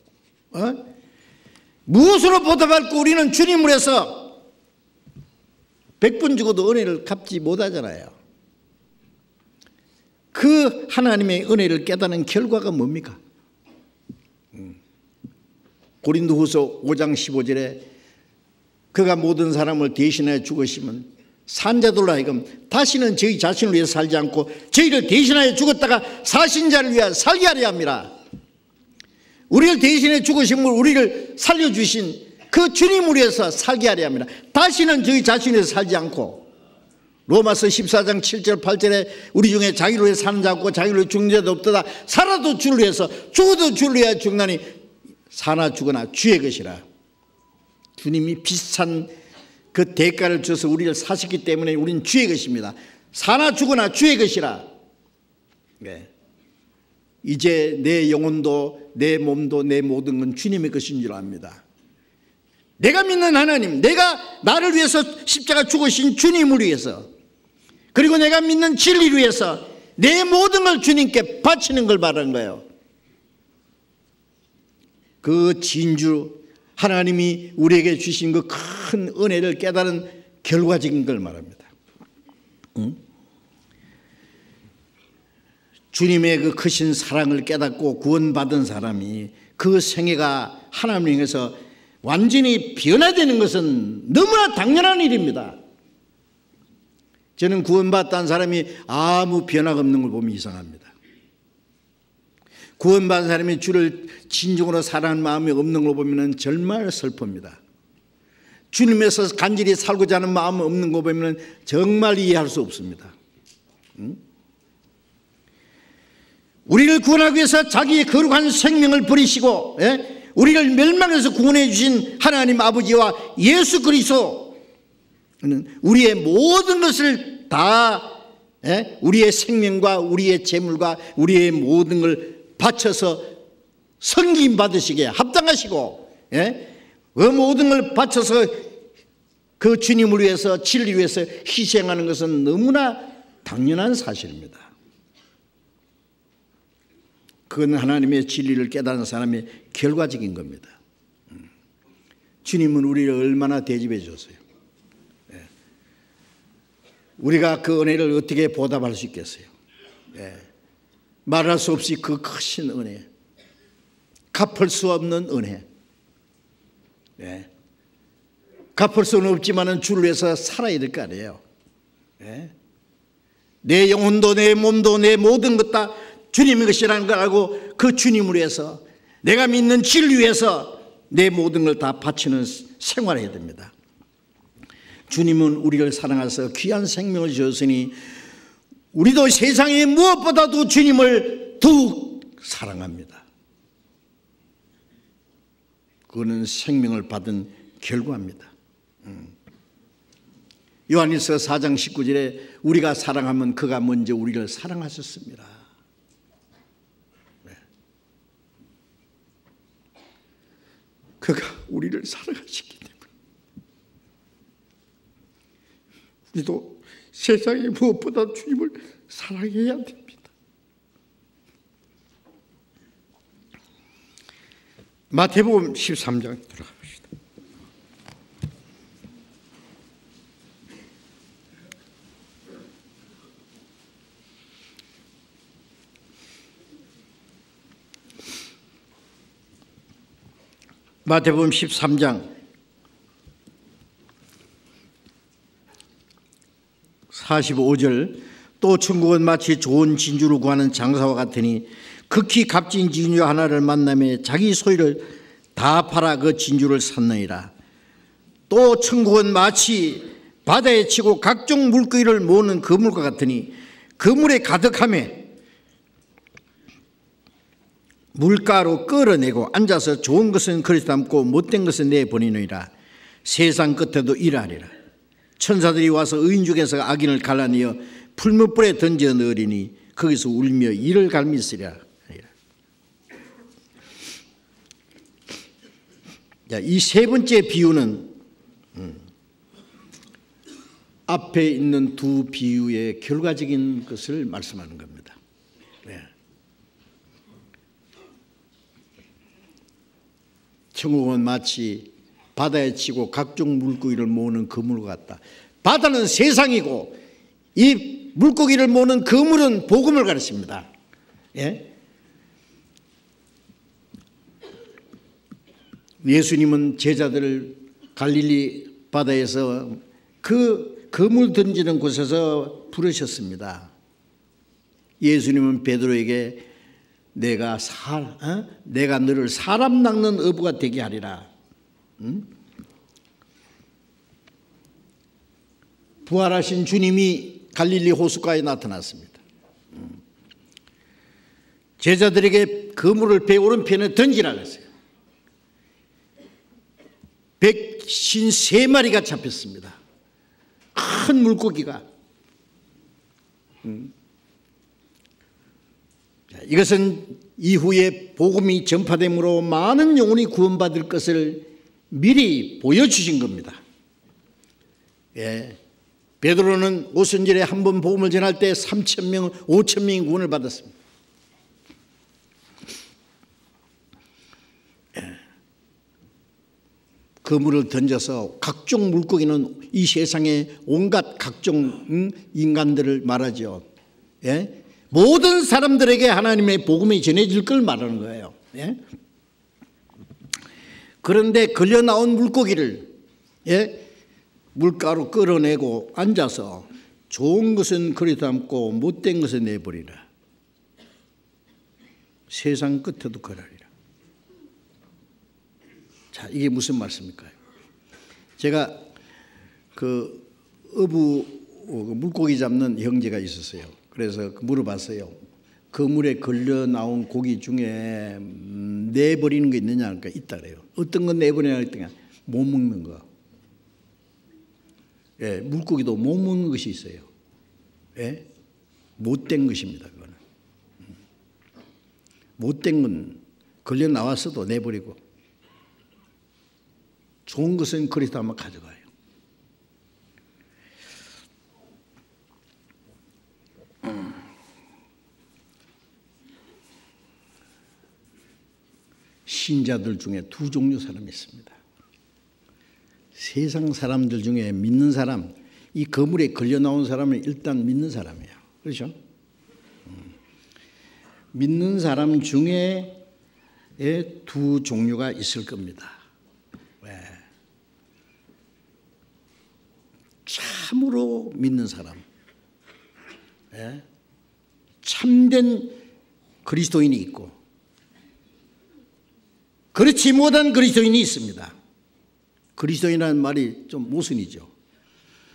무엇으로 보답할꼬? 우리는 주님을 해서 100번 죽어도 은혜를 갚지 못하잖아요. 그 하나님의 은혜를 깨닫는 결과가 뭡니까? 고린도후서 5장 15절에 그가 모든 사람을 대신하여 죽으시면 산자들로 하여금 다시는 저희 자신을 위해 살지 않고 저희를 대신하여 죽었다가 사신 자를 위하여 살게 하려 합니다. 우리를 대신해 죽으심을 우리를 살려주신 그 주님을 위해서 살게 하려 합니다. 다시는 저희 자신을 위해서 살지 않고. 로마서 14장 7절 8절에 우리 중에 자기를 위해 사는 자 없고 자기를 위해 죽는 자도 없도다. 살아도 주를 위해서 죽어도 주를 위하여 죽나니 사나 죽으나 주의 것이라. 주님이 비슷한 그 대가를 줘서 우리를 사셨기 때문에 우리는 주의 것입니다. 사나 죽으나 주의 것이라. 네. 이제 내 영혼도 내 몸도 내 모든 건 주님의 것인 줄 압니다. 내가 믿는 하나님, 내가 나를 위해서 십자가 죽으신 주님을 위해서, 그리고 내가 믿는 진리를 위해서 내 모든 걸 주님께 바치는 걸 말하는 거예요. 그 진주 하나님이 우리에게 주신 그 큰 은혜를 깨달은 결과적인 걸 말합니다. 주님의 그 크신 사랑을 깨닫고 구원받은 사람이 그 생애가 하나님을 향해서 완전히 변화되는 것은 너무나 당연한 일입니다. 저는 구원받았다는 사람이 아무 변화가 없는 걸 보면 이상합니다. 구원받은 사람이 주를 진정으로 사랑하는 마음이 없는 걸 보면 정말 슬픕니다. 주님에서 간절히 살고자 하는 마음이 없는 거 보면 정말 이해할 수 없습니다. 우리를 구원하기 위해서 자기의 거룩한 생명을 버리시고 우리를 멸망에서 구원해 주신 하나님 아버지와 예수 그리스도는 우리의 모든 것을 다 우리의 생명과 우리의 재물과 우리의 모든 걸 바쳐서 섬김 받으시기에 합당하시고 그 모든 걸 바쳐서 그 주님을 위해서 진리를 위해서 희생하는 것은 너무나 당연한 사실입니다. 그건 하나님의 진리를 깨닫는 사람의 결과적인 겁니다. 주님은 우리를 얼마나 대접해 줬어요. 우리가 그 은혜를 어떻게 보답할 수 있겠어요? 말할 수 없이 그 크신 은혜, 갚을 수 없는 은혜. 갚을 수는 없지만 주를 위해서 살아야 될 거 아니에요. 내 영혼도 내 몸도 내 모든 것 다 주님의 것이라는 걸 알고 그 주님을 위해서 내가 믿는 진리 위해서 내 모든 걸 다 바치는 생활을 해야 됩니다. 주님은 우리를 사랑하셔서 귀한 생명을 주셨으니 우리도 세상에 무엇보다도 주님을 더욱 사랑합니다. 그거는 생명을 받은 결과입니다. 요한일서 4장 19절에 우리가 사랑하면 그가 먼저 우리를 사랑하셨습니다. 그가 우리를 사랑하셨기 때문에 우리도 세상에 무엇보다 주님을 사랑해야 됩니다. 마태복음 13장 들어갑시다. 마태복음 13장 45절 또 천국은 마치 좋은 진주를 구하는 장사와 같으니 극히 값진 진주 하나를 만나며 자기 소유를 다 팔아 그 진주를 샀느니라. 또 천국은 마치 바다에 치고 각종 물고기를 모으는 그물과 같으니 그물에 가득하며 물가로 끌어내고 앉아서 좋은 것은 그릇에 담고 못된 것은 내보내느니라. 세상 끝에도 이러하리라. 천사들이 와서 의인 중에서 악인을 갈라내어 풀무불에 던져 넣으리니 거기서 울며 이를 갈미으리라. 이 세 번째 비유는 앞에 있는 두 비유의 결과적인 것을 말씀하는 겁니다. 천국은 마치 바다에 치고 각종 물고기를 모으는 그물과 같다. 바다는 세상이고 이 물고기를 모으는 그물은 복음을 가르칩니다. 예수님은 제자들을 갈릴리 바다에서 그 그물 던지는 곳에서 부르셨습니다. 예수님은 베드로에게 내가 너를 사람 낚는 어부가 되게 하리라. 부활하신 주님이 갈릴리 호숫가에 나타났습니다. 제자들에게 그물을 배 오른편에 던지라 그랬어요. 153마리가 잡혔습니다. 큰 물고기가. 이것은 이후에 복음이 전파됨으로 많은 영혼이 구원받을 것을 미리 보여주신 겁니다. 베드로는 오순절에 한 번 복음을 전할 때 3,000명, 5,000명이 구원을 받았습니다. 그물을 던져서 각종 물고기는 이 세상에 온갖 각종 인간들을 말하죠. 모든 사람들에게 하나님의 복음이 전해질 걸 말하는 거예요. 그런데 걸려 나온 물고기를 물가로 끌어내고 앉아서 좋은 것은 그리 담고 못된 것은 내버리라. 세상 끝에도 거라리라. 자, 이게 무슨 말씀입니까? 제가 그 어부 물고기 잡는 형제가 있었어요. 그래서 물어봤어요. 그 물에 걸려 나온 고기 중에 내버리는 게 있느냐 하니까 있다 그래요. 어떤 건 내버리냐 했더니 못 먹는 거. 예, 물고기도 못 먹는 것이 있어요. 예? 못된 것입니다. 그거는. 못된 건 걸려 나왔어도 내버리고 좋은 것은 그리스도 한번 가져가요. 신자들 중에 두 종류 사람이 있습니다. 세상 사람들 중에 믿는 사람, 이 거물에 걸려 나온 사람은 일단 믿는 사람이에요. 그렇죠? 믿는 사람 중에 두 종류가 있을 겁니다. 왜? 참으로 믿는 사람, 참된 그리스도인이 있고 그렇지 못한 그리스도인이 있습니다. 그리스도인이라는 말이 좀 모순이죠.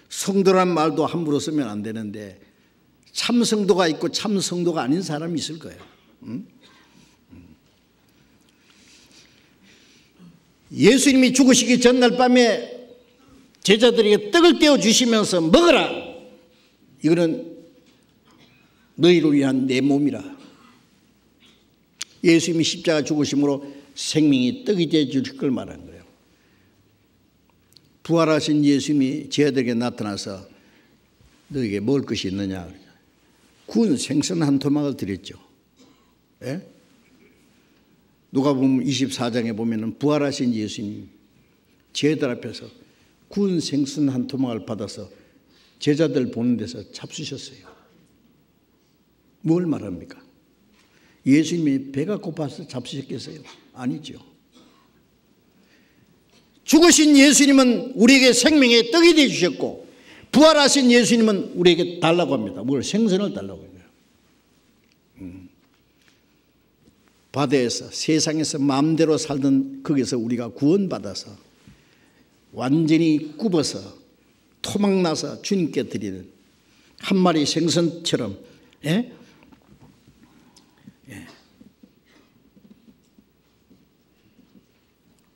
성도란 말도 함부로 쓰면 안 되는데 참 성도가 있고 참 성도가 아닌 사람이 있을 거예요. 예수님이 죽으시기 전날 밤에 제자들에게 떡을 떼어 주시면서 먹어라. 이거는 너희를 위한 내 몸이라. 예수님이 십자가 죽으심으로 생명이 떡이 되어 주실 걸 말한 거예요. 부활하신 예수님이 제자들에게 나타나서 너에게 먹을 것이 있느냐. 구운 생선 한 토막을 드렸죠. 예? 누가복음 24장에 보면은 부활하신 예수님 제자들 앞에서 구운 생선 한 토막을 받아서 제자들 보는 데서 잡수셨어요. 뭘 말합니까? 예수님이 배가 고파서 잡수셨겠어요? 아니죠. 죽으신 예수님은 우리에게 생명의 떡이 되어 주셨고 부활하신 예수님은 우리에게 달라고 합니다. 뭘? 생선을 달라고 해요. 바다에서 세상에서 마음대로 살던 거기서 우리가 구원받아서 완전히 굽어서 토막나서 주님께 드리는 한 마리 생선처럼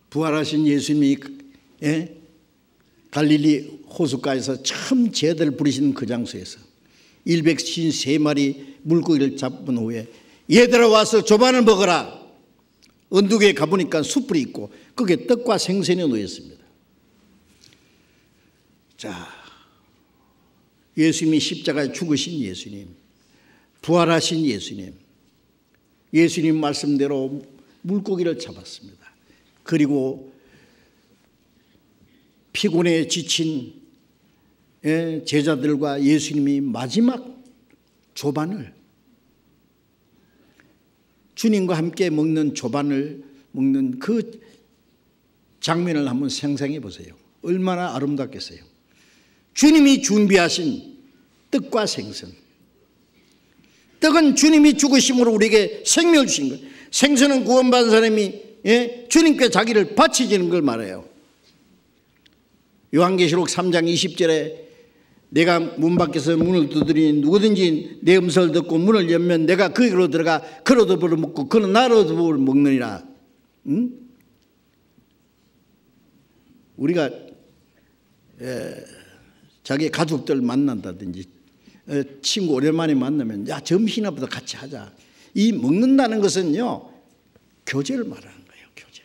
부활하신 예수님이 갈릴리 호숫가에서 처음 제자들을 부르신 그 장소에서 153마리 물고기를 잡은 후에 얘들아 와서 조반을 먹어라. 언덕에 가보니까 숯불이 있고 거기에 떡과 생선이 놓였습니다. 자, 예수님이 십자가에 죽으신 예수님, 부활하신 예수님, 예수님 말씀대로 물고기를 잡았습니다. 그리고 피곤에 지친 제자들과 예수님이 마지막 조반을 주님과 함께 먹는 조반을 먹는 그 장면을 한번 상상해 보세요. 얼마나 아름답겠어요. 주님이 준비하신 떡과 생선. 떡은 주님이 죽으심으로 우리에게 생명을 주신 거예요. 생선은 구원받은 사람이 주님께 자기를 바치지는 걸 말해요. 요한계시록 3장 20절에 내가 문 밖에서 문을 두드리니 누구든지 내 음성을 듣고 문을 열면 내가 그에게로 들어가 그로 더불어 먹고 그는 나로 더불어 먹느니라. 우리가 자기 가족들 만난다든지 친구 오랜만에 만나면 야 점심이나부터 같이 하자. 이 먹는다는 것은요 교제를 말하는 거예요. 교제.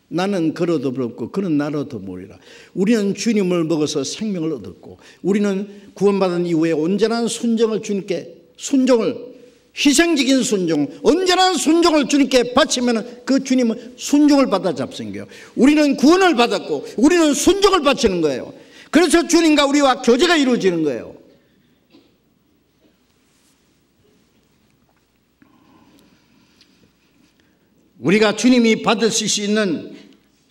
나는 그로 더불었고 그는 나로 더불으리라. 우리는 주님을 먹어서 생명을 얻었고 우리는 구원받은 이후에 온전한 순종을 주님께 순종을 희생적인 순종 온전한 순종을 주님께 바치면 그 주님은 순종을 받아 잡신 거예요. 우리는 구원을 받았고 우리는 순종을 바치는 거예요. 그래서 주님과 우리와 교제가 이루어지는 거예요. 우리가 주님이 받으실 수 있는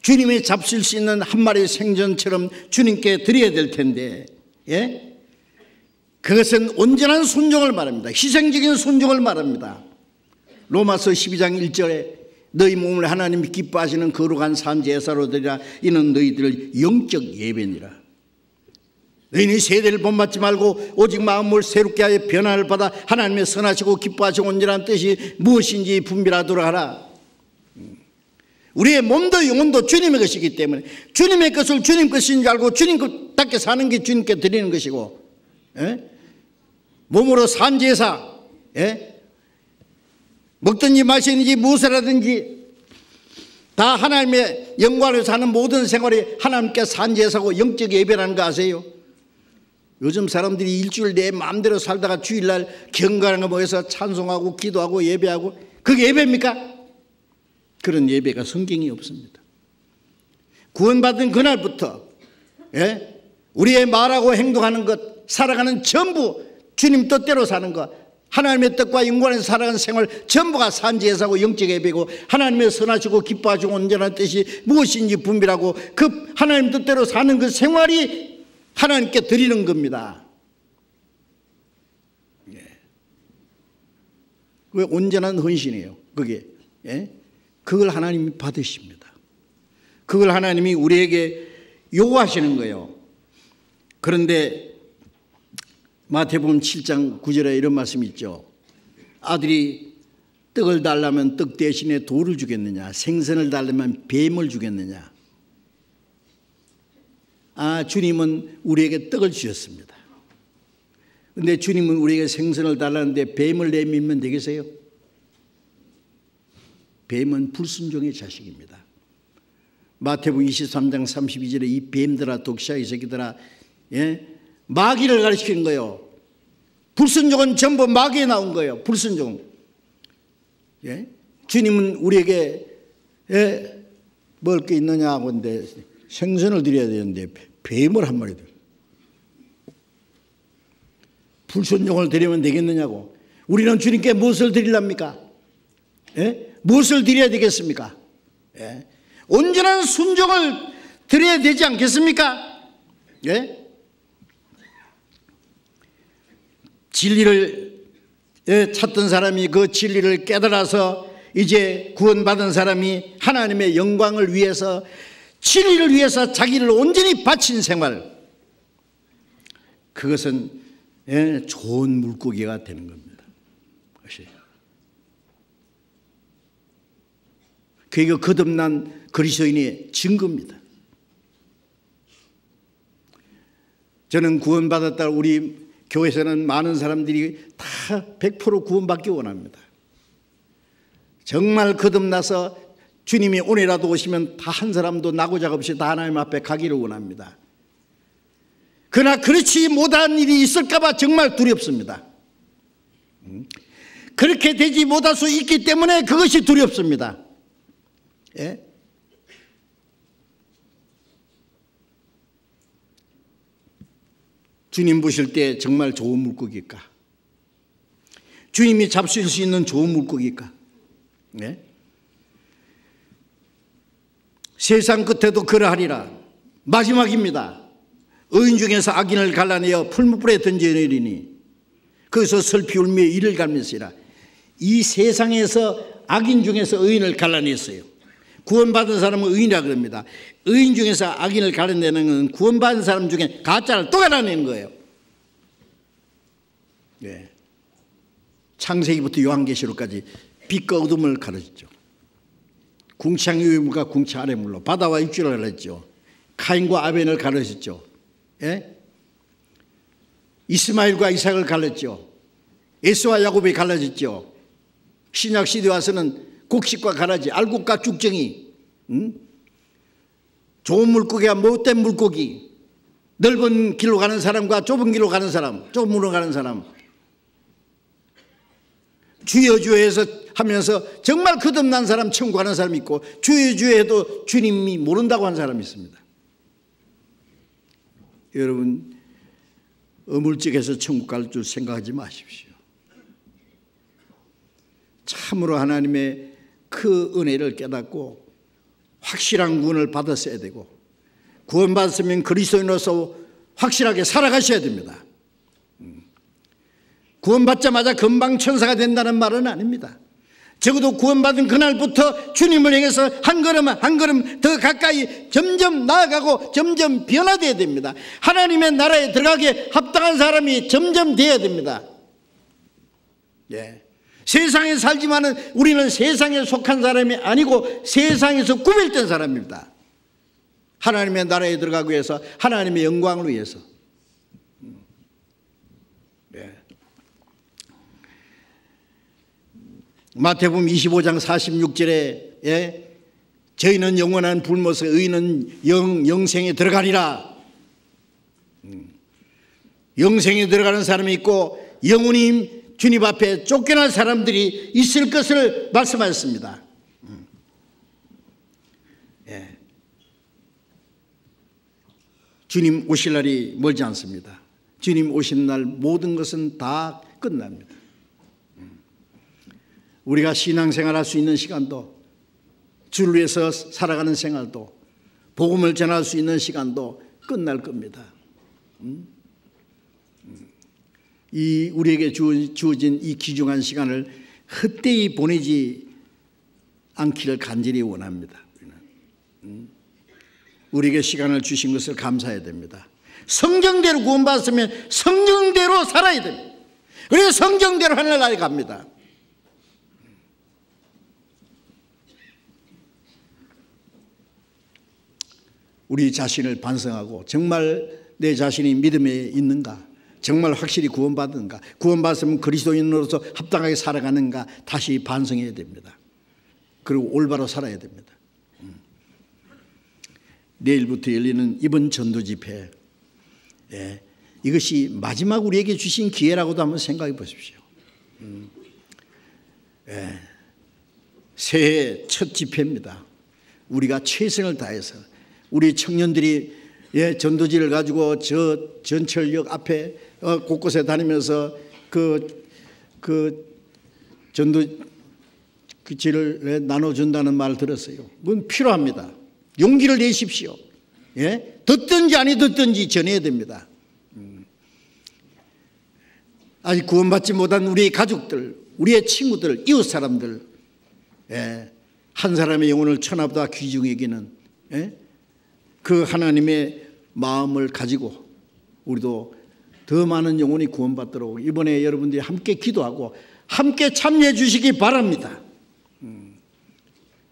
주님이 잡실 수 있는 한 마리 생선처럼 주님께 드려야 될 텐데 예? 그것은 온전한 순종을 말합니다. 희생적인 순종을 말합니다. 로마서 12장 1절에 너희 몸을 하나님이 기뻐하시는 거룩한 산 제사로 드리라. 이는 너희들 영적 예배니라. 너희는 세대를 본받지 말고 오직 마음을 새롭게 하여 변화를 받아 하나님의 선하시고 기뻐하시고 온전한 뜻이 무엇인지 분별하도록 하라. 우리의 몸도 영혼도 주님의 것이기 때문에 주님의 것을 주님 것인 줄 알고 주님 것답게 사는 게 주님께 드리는 것이고, 예? 몸으로 산 제사, 예? 먹든지 마시든지 무엇을 하든지 다 하나님의 영광을 사는 모든 생활이 하나님께 산 제사고 영적 예배라는 거 아세요? 요즘 사람들이 일주일 내에 마음대로 살다가 주일날 경건한 거 모여서 찬송하고 기도하고 예배하고, 그게 예배입니까? 그런 예배가 성경에 없습니다. 구원받은 그날부터, 예? 우리의 말하고 행동하는 것, 살아가는 전부 주님 뜻대로 사는 것, 하나님의 뜻과 영광에서 살아가는 생활 전부가 산제사고 영적 예배고, 하나님의 선하시고 기뻐하시고 온전한 뜻이 무엇인지 분별하고 그 하나님 뜻대로 사는 그 생활이 하나님께 드리는 겁니다. 예. 왜 온전한 헌신이에요? 그게, 예? 그걸 하나님이 받으십니다. 그걸 하나님이 우리에게 요구하시는 거예요. 그런데 마태복음 7장 9절에 이런 말씀이 있죠. 아들이 떡을 달라면 떡 대신에 돌을 주겠느냐, 생선을 달라면 뱀을 주겠느냐. 주님은 우리에게 떡을 주셨습니다. 그런데 주님은 우리에게 생선을 달라는데 뱀을 내밀면 되겠어요? 뱀은 불순종의 자식입니다. 마태복음 23장 32절에 이 뱀들아 독샤의 새끼들아, 예? 마귀를 가르치는 거예요. 불순종은 전부 마귀에 나온 거예요. 불순종. 예? 주님은 우리에게, 예? 먹을 게 있느냐 하고 근데 생선을 드려야 되는데 뱀을 한 마리 드려. 불순종을 드리면 되겠느냐고. 우리는 주님께 무엇을 드리랍니까? 예? 무엇을 드려야 되겠습니까? 예? 온전한 순종을 드려야 되지 않겠습니까? 예? 진리를 찾던 사람이 그 진리를 깨달아서 이제 구원받은 사람이 하나님의 영광을 위해서, 진리를 위해서 자기를 온전히 바친 생활, 그것은 좋은 물고기가 되는 겁니다. 그게 거듭난 그리스도인의 증거입니다. 저는 구원받았다, 우리 교회에서는 많은 사람들이 다 100% 구원받기 원합니다. 정말 거듭나서 주님이 오늘이라도 오시면 다 한 사람도 나고자 없이 다 하나님 앞에 가기를 원합니다. 그러나 그렇지 못한 일이 있을까 봐 정말 두렵습니다. 그렇게 되지 못할 수 있기 때문에 그것이 두렵습니다. 예? 주님 보실 때 정말 좋은 물고기일까? 주님이 잡수실 수 있는 좋은 물고기일까? 네? 세상 끝에도 그러하리라. 마지막입니다. 의인 중에서 악인을 갈라내어 풀무불에 던져내리니 거기서 슬피 울며 이를 갈면서이라. 이 세상에서 악인 중에서 의인을 갈라냈어요. 구원받은 사람은 의인이라 그럽니다. 의인 중에서 악인을 갈라내는 건 구원받은 사람 중에 가짜를 또 갈라내는 거예요. 네. 창세기부터 요한계시록까지 빛과 어둠을 가르쳤죠. 궁창 위의 물과 궁창 아래 물로 바다와 육지를 가르쳤죠. 카인과 아벨을 가르쳤죠. 예? 이스마엘과 이삭을 가르쳤죠. 에서와 야곱이 갈라졌죠. 신약 시대 와서는 곡식과 가라지, 알곡과 쭉정이, 좋은 물고기와 못된 물고기, 넓은 길로 가는 사람과 좁은 길로 가는 사람, 좁은 물로 가는 사람, 주여 주여 해서 하면서 정말 거듭난 사람 천국 가는 사람이 있고, 주여 주여 해도 주님이 모른다고 하는 사람이 있습니다. 여러분, 어물쩍해서 천국 갈 줄 생각하지 마십시오. 참으로 하나님의 그 은혜를 깨닫고 확실한 구원을 받았어야 되고, 구원받았으면 그리스도인으로서 확실하게 살아가셔야 됩니다. 구원받자마자 금방 천사가 된다는 말은 아닙니다. 적어도 구원받은 그날부터 주님을 향해서 한 걸음 한 걸음 더 가까이 점점 나아가고 점점 변화되어야 됩니다. 하나님의 나라에 들어가기에 합당한 사람이 점점 되어야 됩니다. 세상에 살지만은 우리는 세상에 속한 사람이 아니고 세상에서 구별된 사람입니다. 하나님의 나라에 들어가기 위해서, 하나님의 영광을 위해서. 마태복음 25장 46절에 저희는 영원한 불못에 의인은 영생에 들어가리라. 영생에 들어가는 사람이 있고 영원히 주님 앞에 쫓겨난 사람들이 있을 것을 말씀하셨습니다. 주님 오실 날이 멀지 않습니다. 주님 오신 날 모든 것은 다 끝납니다. 우리가 신앙생활할 수 있는 시간도, 주를 위해서 살아가는 생활도, 복음을 전할 수 있는 시간도 끝날 겁니다. 이 우리에게 주어진 이 귀중한 시간을 헛되이 보내지 않기를 간절히 원합니다. 우리에게 시간을 주신 것을 감사해야 됩니다. 성경대로 구원받았으면 성경대로 살아야 됩니다. 그래서 성경대로 하늘나라에 갑니다. 우리 자신을 반성하고 정말 내 자신이 믿음에 있는가, 정말 확실히 구원받은가, 구원받았으면 그리스도인으로서 합당하게 살아가는가 다시 반성해야 됩니다. 그리고 올바로 살아야 됩니다. 내일부터 열리는 이번 전도집회, 이것이 마지막 우리에게 주신 기회라고도 한번 생각해 보십시오. 새해 첫 집회입니다. 우리가 최선을 다해서 우리 청년들이 전도지를 가지고 저 전철역 앞에 곳곳에 다니면서 그 전도지를 나눠준다는 말 들었어요. 그건 필요합니다. 용기를 내십시오. 듣든지 아니 듣든지 전해야 됩니다. 아직 구원받지 못한 우리의 가족들, 우리의 친구들, 이웃 사람들, 한 사람의 영혼을 천하보다 귀중히 여기는 그 하나님의 마음을 가지고 우리도 더 많은 영혼이 구원받도록 이번에 여러분들이 함께 기도하고 함께 참여해 주시기 바랍니다.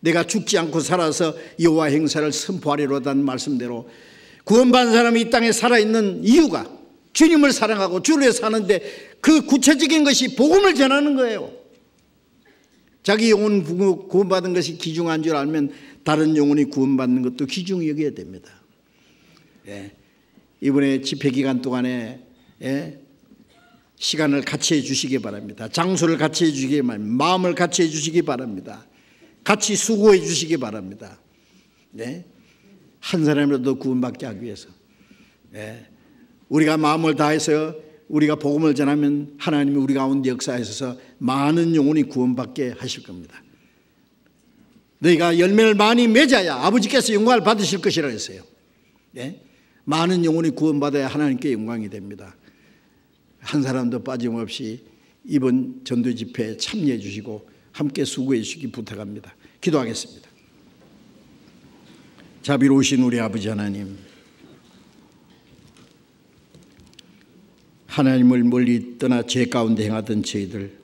내가 죽지 않고 살아서 여호와 행사를 선포하리로다는 말씀대로 구원받은 사람이 이 땅에 살아있는 이유가 주님을 사랑하고 주를 위해 사는데 그 구체적인 것이 복음을 전하는 거예요. 자기 영혼 구원받은 것이 귀중한 줄 알면 다른 영혼이 구원받는 것도 귀중히 여겨야 됩니다. 이번에 집회기간 동안에 시간을 같이 해 주시기 바랍니다. 장소를 같이 해 주시기 바랍니다. 마음을 같이 해 주시기 바랍니다. 같이 수고해 주시기 바랍니다. 한 사람이라도 구원받게 하기 위해서 우리가 마음을 다해서 우리가 복음을 전하면 하나님이 우리 가운데 역사하셔서 많은 영혼이 구원받게 하실 겁니다. 너희가 열매를 많이 맺어야 아버지께서 영광을 받으실 것이라 했어요. 많은 영혼이 구원받아야 하나님께 영광이 됩니다. 한 사람도 빠짐없이 이번 전도 집회에 참여해 주시고 함께 수고해 주시기 부탁합니다. 기도하겠습니다. 자비로우신 우리 아버지 하나님, 하나님을 멀리 떠나 죄 가운데 행하던 저희들,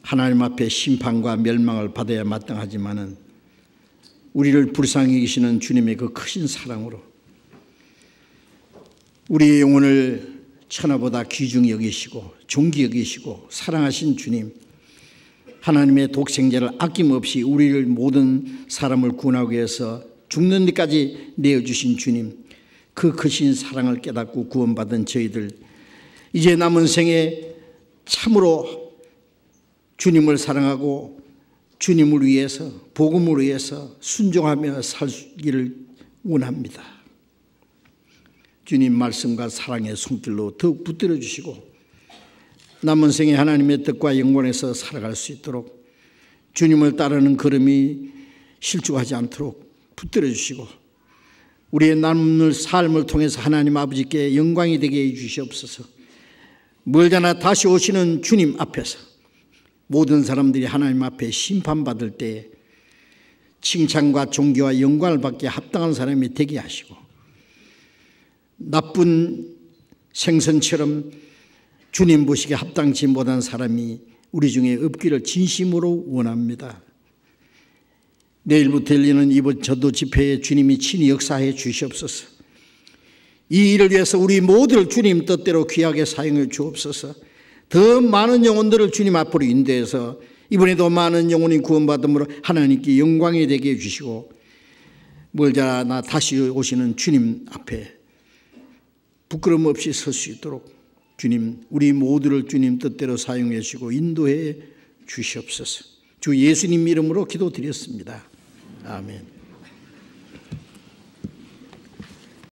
하나님 앞에 심판과 멸망을 받아야 마땅하지만은 우리를 불쌍히 여기시는 주님의 그 크신 사랑으로 우리의 영혼을 천하보다 귀중히 여기시고 존귀 여기시고 사랑하신 주님, 하나님의 독생자를 아낌없이 우리를 모든 사람을 구원하기 위해서 죽는 데까지 내어주신 주님, 그 크신 사랑을 깨닫고 구원받은 저희들, 이제 남은 생에 참으로 주님을 사랑하고 주님을 위해서, 복음을 위해서 순종하며 살기를 원합니다. 주님 말씀과 사랑의 손길로 더욱 붙들어 주시고 남은 생에 하나님의 뜻과 영광에서 살아갈 수 있도록 주님을 따르는 걸음이 실족하지 않도록 붙들어 주시고 우리의 남은 삶을 통해서 하나님 아버지께 영광이 되게 해 주시옵소서. 멀잖아 다시 오시는 주님 앞에서 모든 사람들이 하나님 앞에 심판받을 때 칭찬과 존귀와 영광을 받기에 합당한 사람이 되게 하시고, 나쁜 생선처럼 주님 보시기에 합당치 못한 사람이 우리 중에 없기를 진심으로 원합니다. 내일부터 열리는 이번 전도 집회에 주님이 친히 역사해 주시옵소서. 이 일을 위해서 우리 모두를 주님 뜻대로 귀하게 사용해 주옵소서. 더 많은 영혼들을 주님 앞으로 인도해서 이번에도 많은 영혼이 구원받음으로 하나님께 영광이 되게 해주시고, 멀자나 다시 오시는 주님 앞에 부끄럼 없이 설 수 있도록 주님, 우리 모두를 주님 뜻대로 사용해 주시고 인도해 주시옵소서. 주 예수님 이름으로 기도드렸습니다. 아멘.